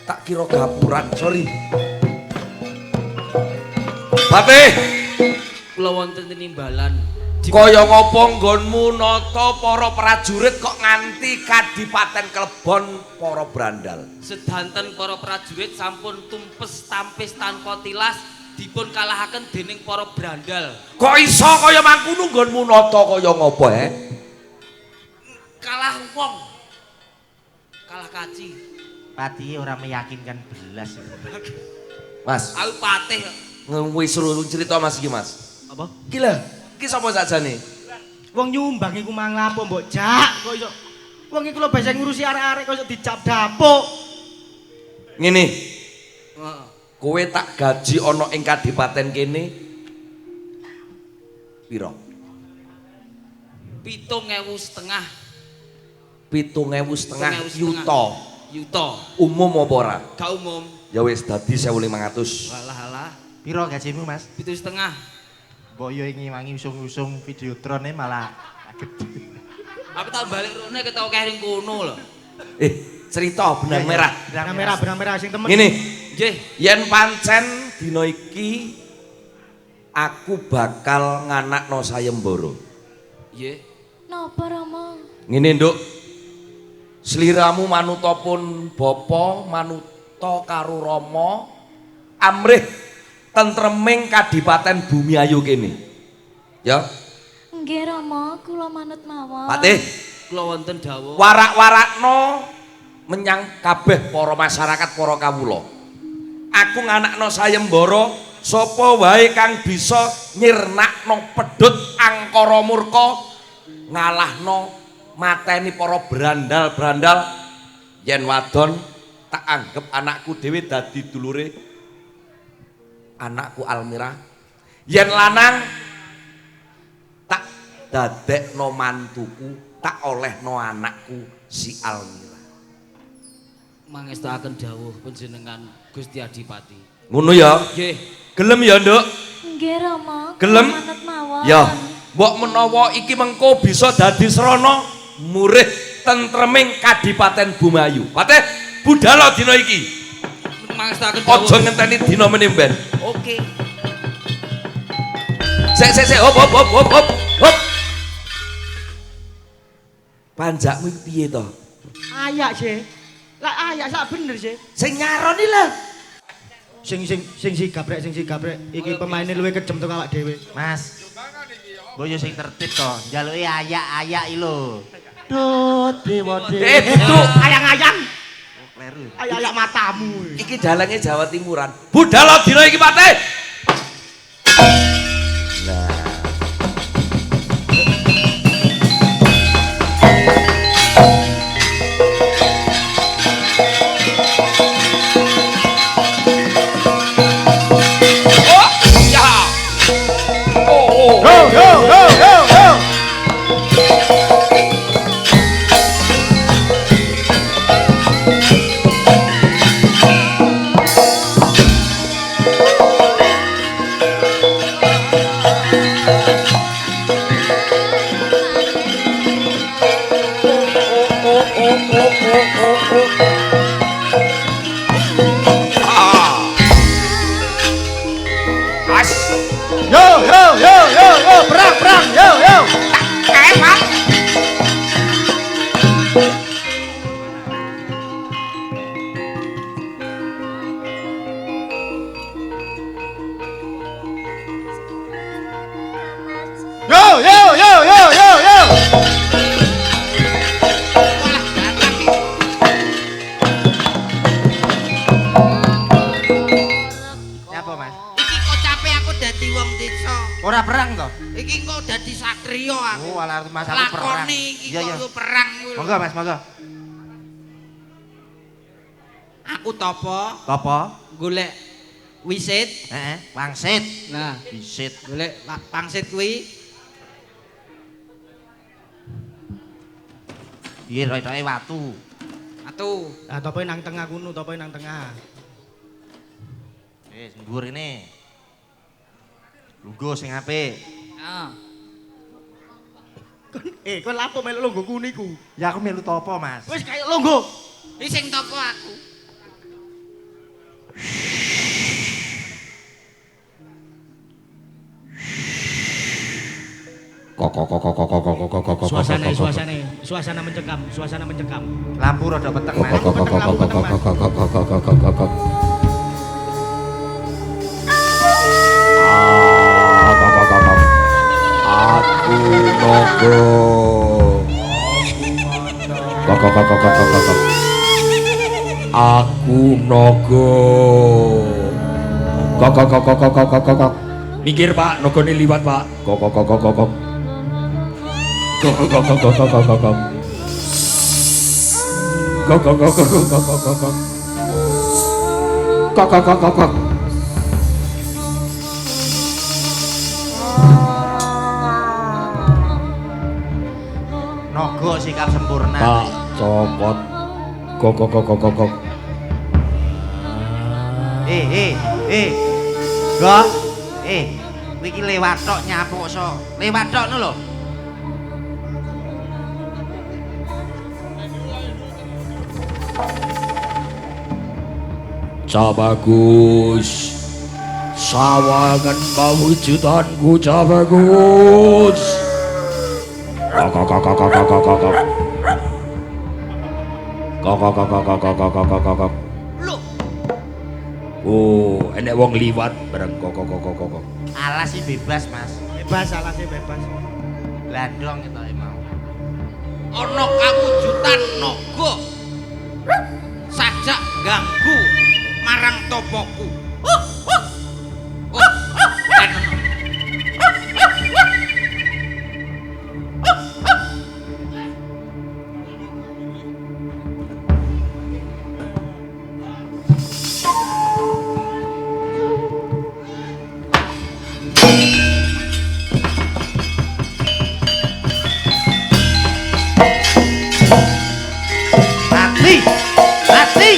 Tak kira gapuran, sorry. Patih, Kula wonten tinimbalan. kaya ngapa nggonmu nata para prajurit kok nganti Kadipaten Klebon para brandal? Sedanten para prajurit sampun tumpes tampis tanpa tilas dipun kalahaken dening para brandal. Kok iso kaya mangkono nggonmu nata kaya ngapa wong. Kalah kaji. Pati ora meyakinkan belas. Mas, Aku patih. wis suruh cerita Mas iki Mas. Apa? Gila, iki sapa sakjane? Wong nyumbang iku mang lapo mbok jak kok iso. Wong iku lho biasa ngurusi arek-arek kok iso dicap dapuk. Ngene, Heeh. kowe tak gaji ana ing kadipaten kene piro? 7.500. 7.500 yuta. Yuta. Umum apa ora? Gak umum. Ya wis dadi 1.500. Alah. Piro gajimu, Mas? 7,5. Mbok yo ingin wangi usung-usung videotron malah gede. Aku tak balik rene ketok kering kono lho. Cerita benang merah. Benang merah sing temen. Ngene, Nggih. yen pancen dina iki aku bakal nganakno sayembara. Nggih. Napa Rama? Ngene, Nduk. Sliramu manuta pun bapa, manuta karo Rama, amrih tentreming kadipaten Bumiayu kene. Ya. Nggih Rama, kula manut mawon. Patih, Kula wonten dawuh. warak-warakno menyang kabeh para masyarakat para kawula. Aku nganakno sayembara, sapa wae kang bisa nyirnakno pedhut angkara murka, ngalahno mateni para brandal-brandal, yen wadon tak anggap anakku dhewe dadi dulure anakku Almira, yen lanang tak dadekno mantuku, tak olehno anakku si Almira. Mangestakaken dawuh panjenengan Gusti Adipati. Ngono ya. Nggih. Gelem ya, Nduk? Nggih Rama, Gelem? kula manut mawon. Ya, mbok menawa iki mengko bisa dadi srana murih tentreming Kadipaten Bumayu. Patih, budhal dina iki. Mangestakaken dawuh. Aja ngenteni dina menimben. Oke. Sik, hop. Panjakmu iki piye to? Ayak sih. Lah ayak sak bener sih. Sing nyaroni lho. Sing si gabrek. Iki pemainnya luwih kejem to awak dhewe. Mas. Mbok yo sing tertib to, njaluki ayak-ayak iki lho. Dut dewa. Itu Ayang-ayang. Kleru. Ayak matamu. iki dalange Jawa Timuran. Budhal dina iki, Patih. Nah. Yo, perang, yo. Apa, Mas? Iki kok capek aku dadi wong desa. Ora perang to? Iki kok dadi satriya aku. Oh, ala masalah perang. Lakoni iki Iya. kok perang kuwi. Monggo, Mas, monggo. Aku topo Apa? golek wisit. Wangsit. Nah, Wisit. golek pangsit kuwi. Iya, roy-roy watu. Atu. Lah topoe nang tengah kuno, topoe nang tengah. Dhuwur ini. Lungguh sing apik. Heeh. Kon lapo melok longgo kuno iku? Ya aku melu topo, Mas. Wis kaya longgo. Iki sing topo aku. Suasana mencekam. Lampu rada peteng, Mas. Aku nogo. Aku naga. Kok. Minggir Pak, nagane liwat Pak. Kok. Naga sikap sempurna. Tak copot. Kok. Gak. Kowe iki lewat tok nyapuk so. Lewat tok ngono lho. Cak bagus. Sawangan pawujudanku Cak bagus. Kok. Oh, enek wong liwat bareng kok. Alas sih bebas, Mas. Bebas alasnya bebas. Blandong itu emang. Ana kawujudan naga sajak ganggu marang topoku. Mati.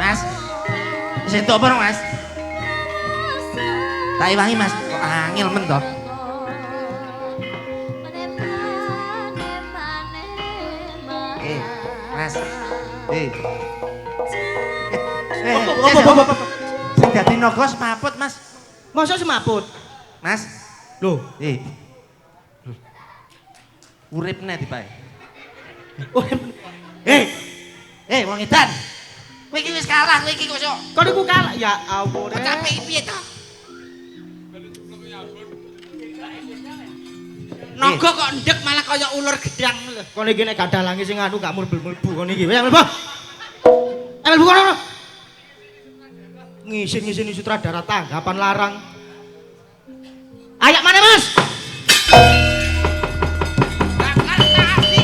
Mas. Sentuk apa Mas? Tak iwangi Mas, kok angel men to. Mas. Sing dadi naga semaput, Mas. Masa semaput? Mas. Loh, Uripne dipae. Wong edan. Kowe iki wis kalah, kowe iki kok sok. kok niku kalah ya ampun. Kok capek piye to? Naga kok ndek malah kaya ular gedang lho. Kon iki nek gak dalange sing anu gak mlebu-mlebu kon iki. Wis mlebu. Mlebu kono. Ngisin-ngisini sutradara tanggapan larang. Ayak mana Mas? Bakal taati.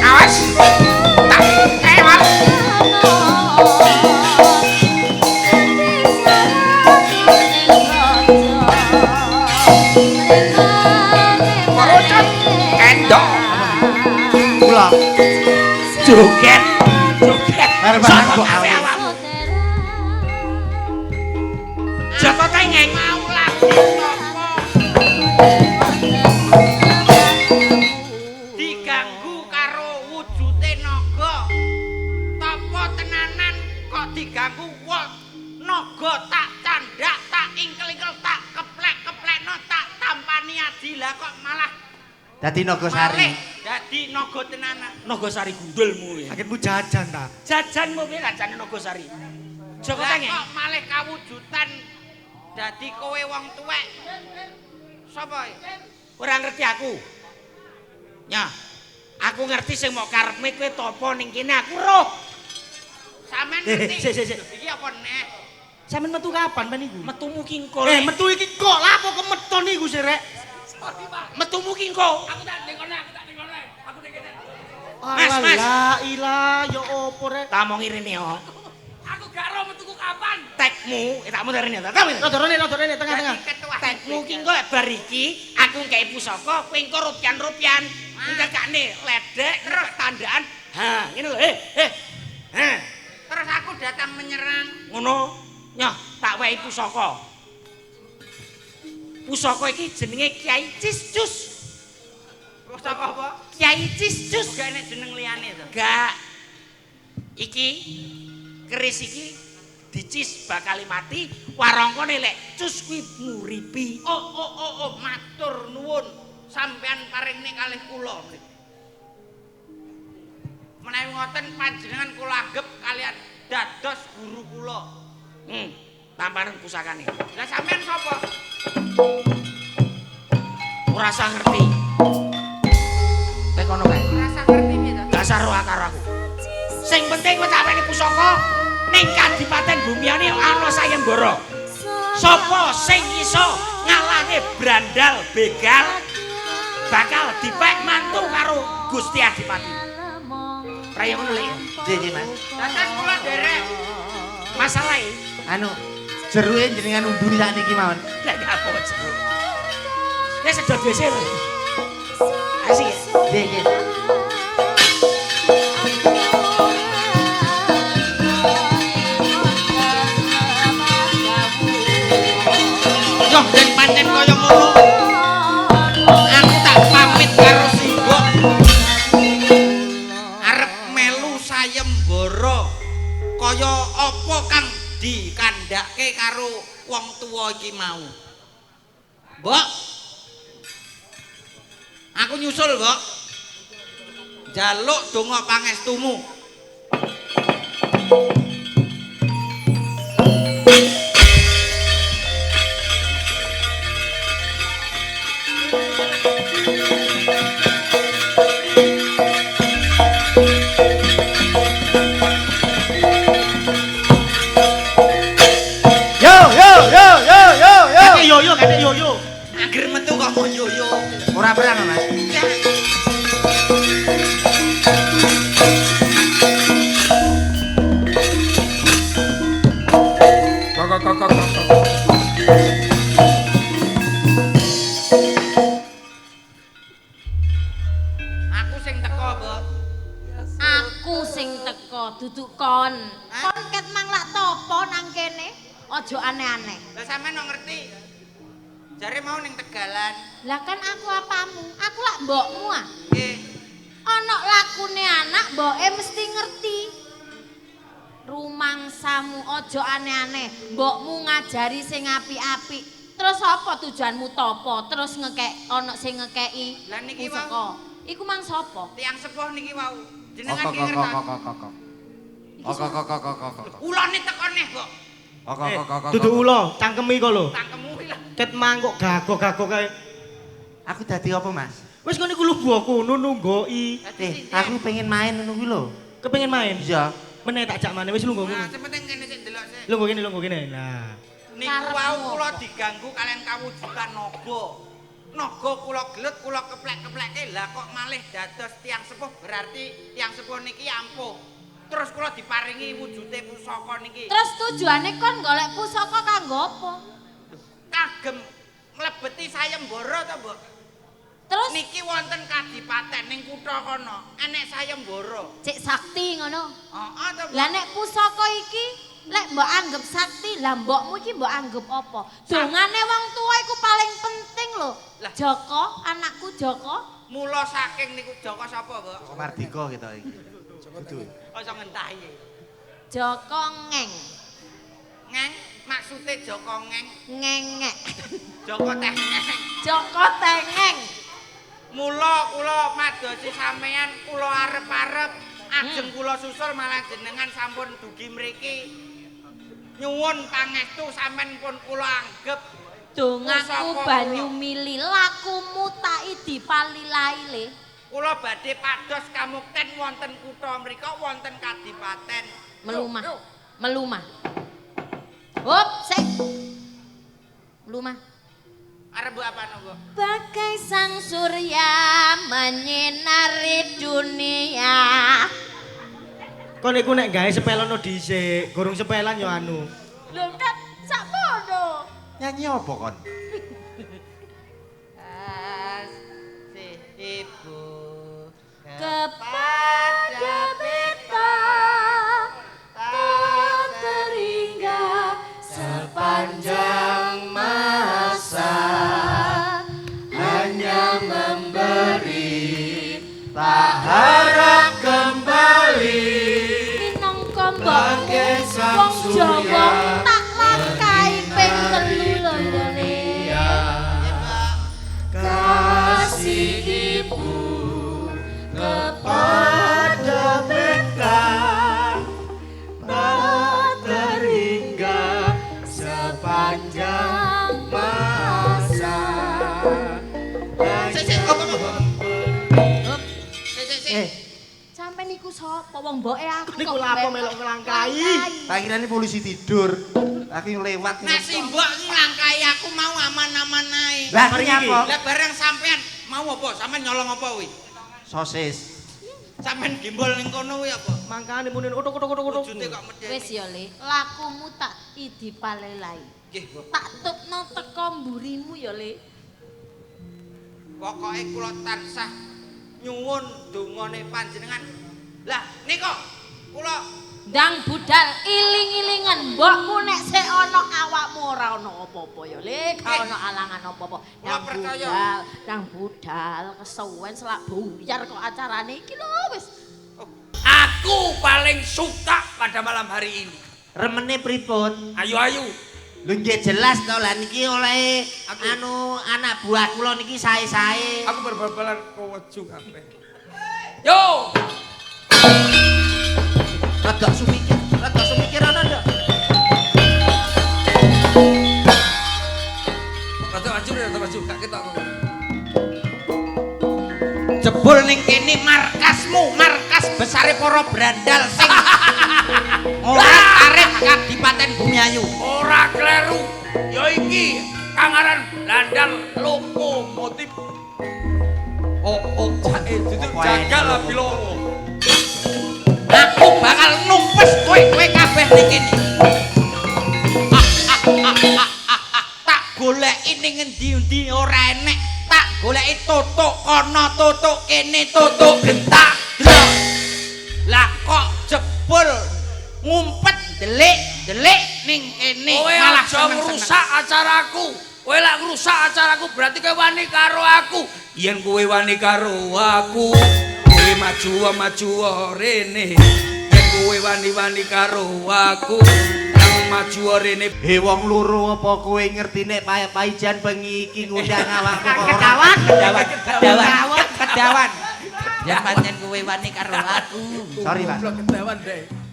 Awas. Tak ewat. Merocot endok. Kula Joget. arep Sama aku kawe awak. awakmu. Joko tengeng mau lagi diganggu karo wujude naga. Tapa tenanan kok diganggu wong naga tak candak, tak ingkel-ingkel, tak keplek-keplekno, tak tampani adilah kok malah Dadi naga sari. malih dadi naga tenanan. Naga sari gundulmu ya. Akhirmu jajan ta. Jajanmu piye jane naga sari? Joko tengeng kok malih kawujudan dadi kowe wong tuwek. Sapa? Ora ngerti aku. Nyah, aku ngerti sing mok karepme kowe topo ning kene aku roh. Sampeyan ngerti. Sik. Iki apa neh? Sampeyan metu kapan pan niku? Metumu kingko. Metu iki kok lha apa kemeton niku sih rek? Metumu kingko. Aku tak ning kono. Aku ning kene. Mas. La ilah ya opo rek? Tak mau ngirine yo. Aku gak roh metuku kapan. Tekmu, tak mau rene ta. Tak. Rodorene tengah-tengah. Tekmu ki engko bar iki aku ngkei pusaka, kowe engko rupian-rupian. Engkekane ledek terus tandaan. Ha, ngene lho. Terus aku datang menyerang. Ngono. Nyah, tak wehi pusaka. Pusaka iki jenenge Kyai Ciscus. Pusaka apa? Kyai Ciscus. Gak enek jeneng liyane to. Gak. Iki keris iki dicis bakal mati, warangkane lek cus kuwi nguripi. Oh, matur nuwun. Sampean paringne kalih kula. Menawi ngoten panjenengan kula anggap kalian dados guru kula. Tamparan pusakane. Lah sampean sapa? Ora usah ngerti. Tek ngono kae. Rasa ngerti piye to? Gak usah roh karo aku. Sing penting kowe sampeyan pusaka ning Kadipaten Bumiane ana sayembara. Sapa sing iso ngalahe brandal begal bakal dipek mantu karo Gusti Adipati. Raya ngono lho. Nggih, Mas. Dados kula derek. Masalahe Anu, jeruke jenengan unduri sak niki mawon. lek gak apa jero. Wis sedot dhewe lho. Asik. Nggih, nggih. Yo yen pancen kaya ngono. Aku tak pamit karo Simbok. Arep melu sayembara. Kaya apa kang dikandhake karo wong tuwa iki mau. Mbok. Aku nyusul, Mbok. Jaluk donga pangestumu. Kadek yoyo. Angger metu kok mau yoyo. Ora perang, Mas. Kok. Aku sing teko, Mbok. Aku sing teko duduk kon. Kon ket mang lak topo nang kene. Aja aneh-aneh. Lah sampean no ngerti. Jare mau ning Tegalan. Lah kan aku apamu? Aku lak mbokmu ah. Nggih. Ana lakune anak mboke mesti ngerti. Rumangsamu aja aneh-aneh. Mbokmu ngajari sing apik-apik. Terus apa tujuanmu topo? Terus ana sing ngekeki. Lah niki pusaka. Iku mang sapa? Tiang sepuh niki wau. Jenengan ki Kok. ngertos. Ulane tekone, Mbok. Dudu ula, cangkemi kok lho. Tangkemu iki lho. Ket mangkok gagok-gagok kae. Aku dadi apa, Mas? Wis ngene iku lubu aku nunggoki. Aku pengen main ngono kuwi lho. Kepengin main? Iya. Meneh tak jak maneh wis lungguh Nah, kene. sepenting kene sik delok sik. Lungguh kene. Nah. Niku wau kula diganggu kalian kawujudan naga. Naga kula gelut, kula keplek-keplekke. Lah kok malih dados tiang sepuh berarti tiang sepuh niki ampuh. Terus kula diparingi wujude pusaka niki. Terus tujuane kon golek pusaka kanggo apa? Kagem mlebeti sayembara to, Mbok. Terus Niki wonten kadipaten ning kutha kono, enek sayembara. cek sakti ngono. Heeh to, Mbok. Lah nek pusaka iki lek mbok anggap sakti, lah mbokmu iki mbok anggap apa? Dongane wong tua iku paling penting lho. Lah. Joko, anakku Joko. Mula saking niku Joko sapa, Mbok? Kok Mardika kita iki. Kudu. Aja ngentahi. Joko ngeng. Ngeng, maksude Joko ngeng, Ngengek. Joko teh ngeng. Joko tengeng. Mula kula madosi sampeyan kula arep-arep ajeng kula susul malah jenengan sampun dugi mriki. Nyuwun pangestu sampean pun kula anggap Dongaku banyu mili lakumu tak dipalilaile. kula badhe pados kamukten wonten kutha mrika wonten kadipaten. Melumah. Hop, sik. Melumah. Arep mbok apa nopo? Bagai sang surya menyinari dunia. Kon iku nek gawe sepelono dhisik, gorong sepelan yo anu. Lho kan sakmono. Nyanyi apa kon? Ibu Kepada beta tak teringat sepanjang masa. Aku sapa wong mboke aku Niku lapo melok nglangkai. Tak kirane polisi tidur. Aku lewat. Nek si mbok nglangkai aku mau aman-aman ae. Lah apa? Lah bareng sampean mau apa? Sampean nyolong apa kuwi? Sosis. Sampean gimbol ning kono kuwi apa? Mangkane muni utuk-utuk. Wujute kok medeni. Wis ya Le, lakumu tak idi palelai. Nggih, Bu. Tak tupno teko mburimu ya Le. Pokoke kula tansah nyuwun dongane panjenengan. Lah nika kula Ndang budal iling-ilingan mbokmu nek sik ana awakmu ora ana apa-apa ya Le, gak ana alangan apa-apa. Ndang budal kesuwen selak buyar kok acarane iki lho wis. Aku paling suka pada malam hari ini. Remene pripun? Ayo ayo. Lho nggih jelas to lah niki oleh anak buah kula niki sae-sae. Aku berbabalan keweju kabeh. Yo. Rada sumikir ana ndak? Rada maju, gak ketok kok. jebul ning kene markasmu, markas besare para brandal sing ora arep Kadipaten Bumiayu. Ora kleru. Ya iki kangaran landal lokomotif. Jae dudu jagal abi loro. Aku bakal numpes kowe kabeh ning kene. Tak goleki ning endi-endi ora enek. Tak goleki tutuk kono, tutuk kene, tutuk gentak. Lah kok jebul ngumpet delik-delik ning kene Kowe malah aja ngrusak acaraku. Kowe lak ngrusak acaraku berarti kowe wani karo aku. Yen kowe wani karo aku, kowe maju rene. Yen kowe wani karo aku, nang maju rene. He wong loro apa kowe ngerti nek paijan bengi iki ngundang awakmu kok ora? Kedawan. Yen pancen kowe wani karo aku. Sorry, Pak.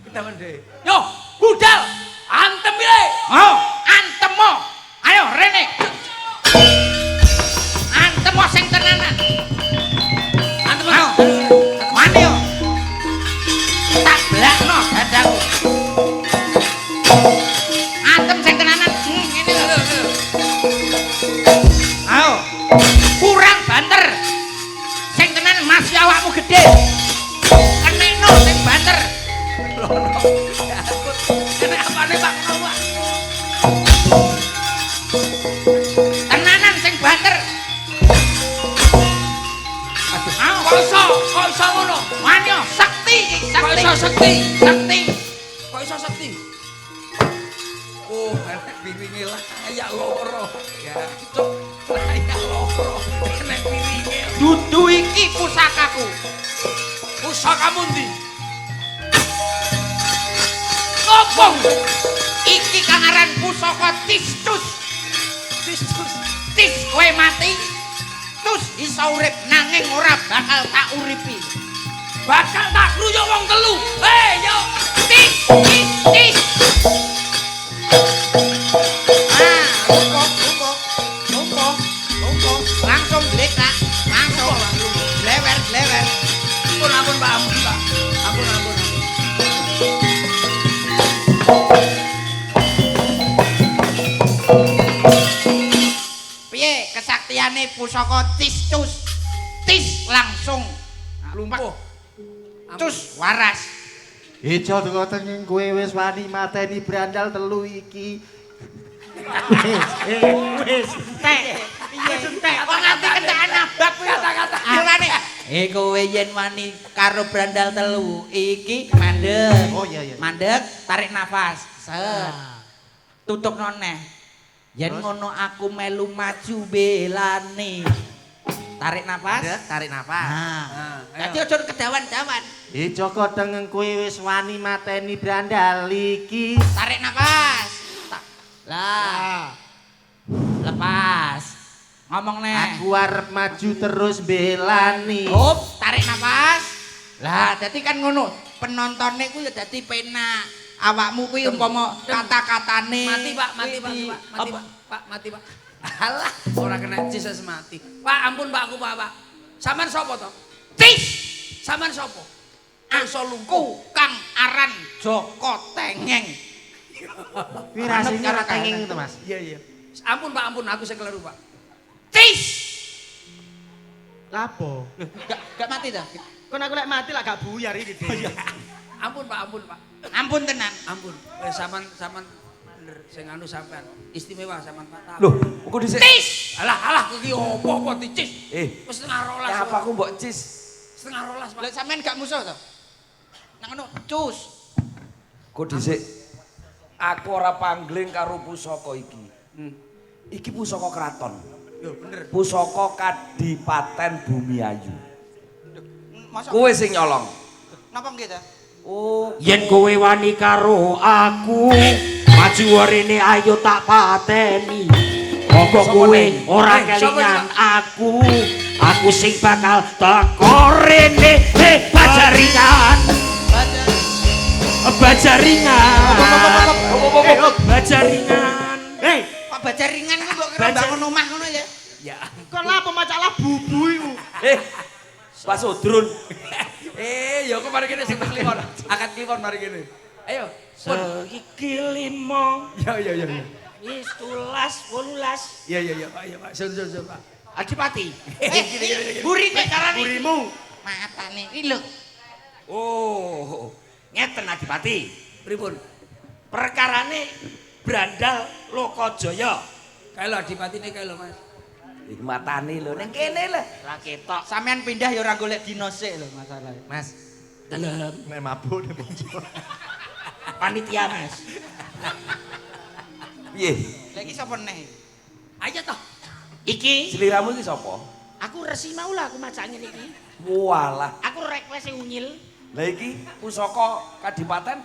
Kedawan deh. Yo, budal. Antem ile. Oh, antemo. Ayo rene. Antemo sing tenanan. Antemo. Mani yo. Tak blakno dadaku. Antem sing tenanan. Ngene lho. Ayo. Kurang banter. Sing tenan masih awakmu gede. Kenekno sing banter. Kene apane Pak Kenapa? Tenanan sing banter. Kok iso ngono? Manyo sakti iki, Kok iso sekti? Sakti. Kok iso sekti? Oh, enek piringe lah kayak loro. Ya, cuk. Kayak loro. Enek piringe. Dudu iki pusakaku. Pusakamu ndi? Ngopong. Iki kangaran pusaka Tistus. Tis kowe mati. Tus iso urip nanging ora bakal tak uripi. Bakal tak kruyuk wong telu. Hei, yo. Tis. Lumpuk. Langsung glekak. Langsung. Lewer. Ampun Pak, ampun Pak. Ampun. Piye kesaktiane pusaka Tistus? Tis langsung Lumpuh. Cus waras. Ijo ngoten kowe wis wani mateni brandal telu iki. Wis entek. Apa nganti kentekan nabak kuwi kata-kata. Mulane kowe yen wani karo brandal telu iki mandek. Oh iya. Mandek, tarik nafas. Set. Tutukno neh. Yen ngono aku melu maju belane. Tarik nafas. Tarik nafas. Dadi aja kedawan-dawan. Ijo kodeng kowe wis wani mateni brandal iki. Tarik nafas. Lah. Lepas. Ngomong neh. Aku arep maju terus belani. Hop, tarik nafas. Lah, dadi kan ngono. Penontone ku ya dadi penak. Awakmu kuwi umpama kata-katane Mati Pak. Alah, ora kena Jesus mati. Pak, ampun Pak, aku Pak. Sampeyan sapa to? Tis. Sampeyan sapa? Aku kang aran Joko Tengeng. Kuwi rasine ora tenging to, Mas. Iya. Ampun Pak, ampun aku sing keliru Pak. Cis. Lapo? Gak mati dah. Kon aku lek mati lak gak buyar iki, Dik. Ampun Pak. Ampun tenan. Ampun. Saman bener sing anu sampean. Istimewa sampean Pak. Loh, kok dhisik? Cis. Alah ki opo dicis. Wis setengah rolas. Ya apa aku mbok cis? Setengah rolas Pak. Lah sampean gak musuh to? Nang ngono, cus. Kok dhisik? Aku ora pangling karo pusaka iki. Iki pusaka kraton. Yo bener. Pusaka Kadipaten Bumiayu. Masa Kowe sing nyolong. napa nggih ta? Oh, Yen kowe wani karo aku, maju rene ayo tak pateni. Monggo kowe ora kelingan aku. Aku sing bakal teko rene, Bajaringan. Bajaringan. Bajaringan. Hei, Pak Bajaringan ku kok kira bangun omah ngono ya? Ya. kon lapo macalah bubu iku? Pak Sudrun. Ya kok mari kene sing kliwon. Akad kliwon mari kene. Ayo. Seiki 5. Ya. Wis 18. Ya. Ayo Pak. Sur Pak. Adipati. Buri nek carane. Burimu. Matane iki lho. Oh, ngeten Adipati. Pripun? Perkarane Brandal Lokajaya. Kae lho adipatine kae lho Mas. Iki matane lho ning kene lho. Ra ketok. Sampean pindah ya ora golek dino sik lho masalahe. Mas, Dalem nek mabuk nek muncul. panitia, Mas. Piye? Lah iki sapa neh? Ayo toh. Iki Sliramu iki sapa? aku resi mau lah aku maca ngene iki. Walah. Aku request sing unyil. Lah iki pusaka Kadipaten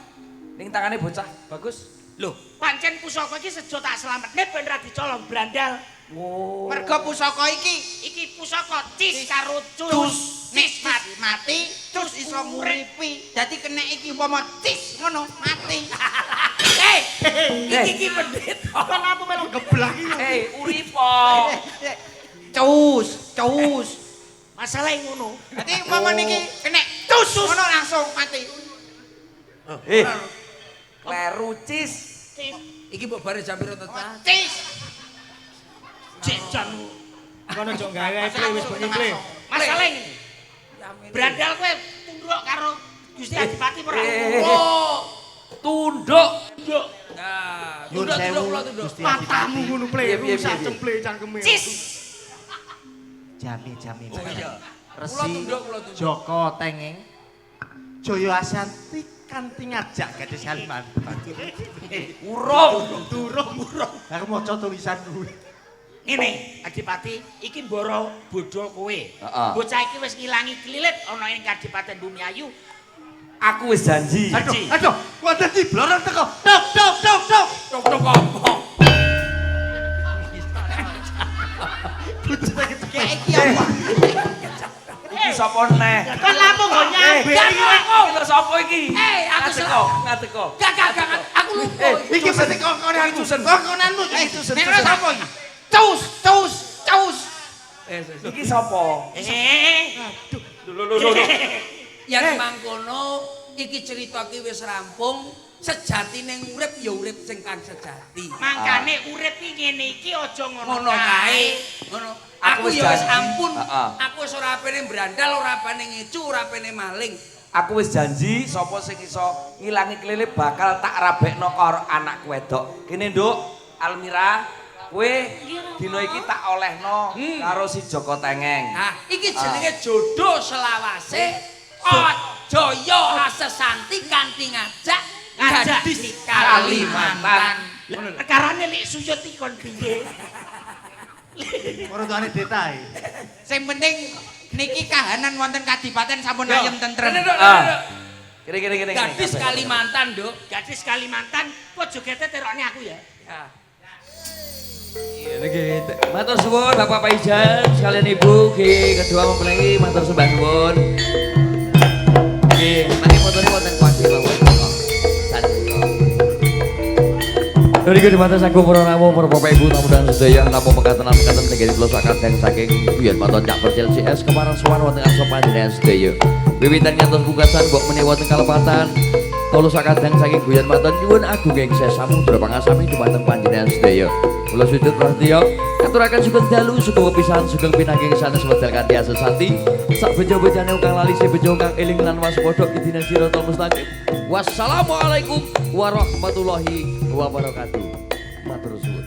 ning tangane bocah. Bagus. Loh, pancen pusaka iki sejo tak slametne ben ra dicolong Brandal. Oh. Mergo pusaka iki Iki pusaka cis karo cus cus. cis mati, cus iso nguripi. Dadi kena iki umpama cis ngono mati. Iki pendhet. Kon lapo melu geblak iki? Uripo. Cus. Masalah ngono. Dadi umpama niki kena cus ngono langsung mati. Kleru cis. Cis. Iki mbok bare jam piro to, Cah? Cis. Cik jan. Kon ojo gawe ekle wis bengi ekle. Masalah ngene. Brandal kowe tunduk karo Gusti Adipati ora? Oh. Tunduk. Tunduk. Nah, Nyun sewu Gusti Matamu ngono ple, Piye, rusak piye? cemple cangkeme. Cis. Jami. Oh iya. Kula Resi tunduk. Joko Tengeng. Jaya Asanti kanthi ngajak gadis Kalimantan. Urung. Durung. Aku maca tulisan kuwi. Ngene, Adipati, iki mboro bodol kowe. Heeh. Bocah iki wis ngilangi klilit ana ing Kadipaten Bumiayu. Aku wis janji. Aduh, wonten diblorong teko. Tok. Tok apa? Kayak iki apa? Iki sapa neh? Kon lapo nggo nyambe iki? Iki lho sapa iki? Aku ngateko. Gak. Aku lupa. Iki mesti kokonanmu. Kokonanmu iki tusen. Nek ora sapa iki? Cus. Iki sapa? Lho. Yang mangkono iki cerita ki wis rampung. Sejatine urip ya urip sing kang sejati. Mangkane urip iki ngene iki aja Ngono kae. Ngono. Aku wis ya wis janji. ampun. Heeh. Aku wis ora pene brandal, ora pene ngecu, ora pene maling. Aku wis janji sapa sing iso ngilangi kelilip bakal tak rabekno karo anakku wedok. Kene Nduk, Almira, kowe dina iki tak olehno karo si Joko Tengeng. Nah, iki jenenge jodoh selawase. Aja yo asesanti kanthi ngajak gadis Kalimantan. Perkarane lek suyut iki kon piye? Ora tuane detae. Sing penting niki kahanan wonten Kadipaten sampun ayem tentrem. Kene. Gadis Kalimantan, Nduk. Gadis Kalimantan, kok jogete terokne aku ya. Nggih, matur suwun Bapak Pak Ijan, sekalian Ibu, nggih kedua mempelai matur sembah nuwun. Nggih, mangke fotone wonten kuasi mawon. Niki dimatur saking para ramu para Bapak Ibu tamu dan sedaya napa mekaten negeri kula sakadeng saking Biyen Maton Cak Percil CS keparang sowan wonten asma panjenengan sedaya. Wiwitan ngantos pungkasan mbok menawi wonten kalepatan kula sakadang saking guyon matur nyuwun agung ing samudra pangasami dumateng panjenengan sedaya. Kula sujud prasetya aturaken sugeng dalu sugeng pisan sugeng pinanggih sanes wedal kanthi asesati sak bejo-bejane kang lali si bejo kang eling lan waspada idina siratal mustaqim. Wassalamualaikum warahmatullahi wabarakatuh. Matur suwun.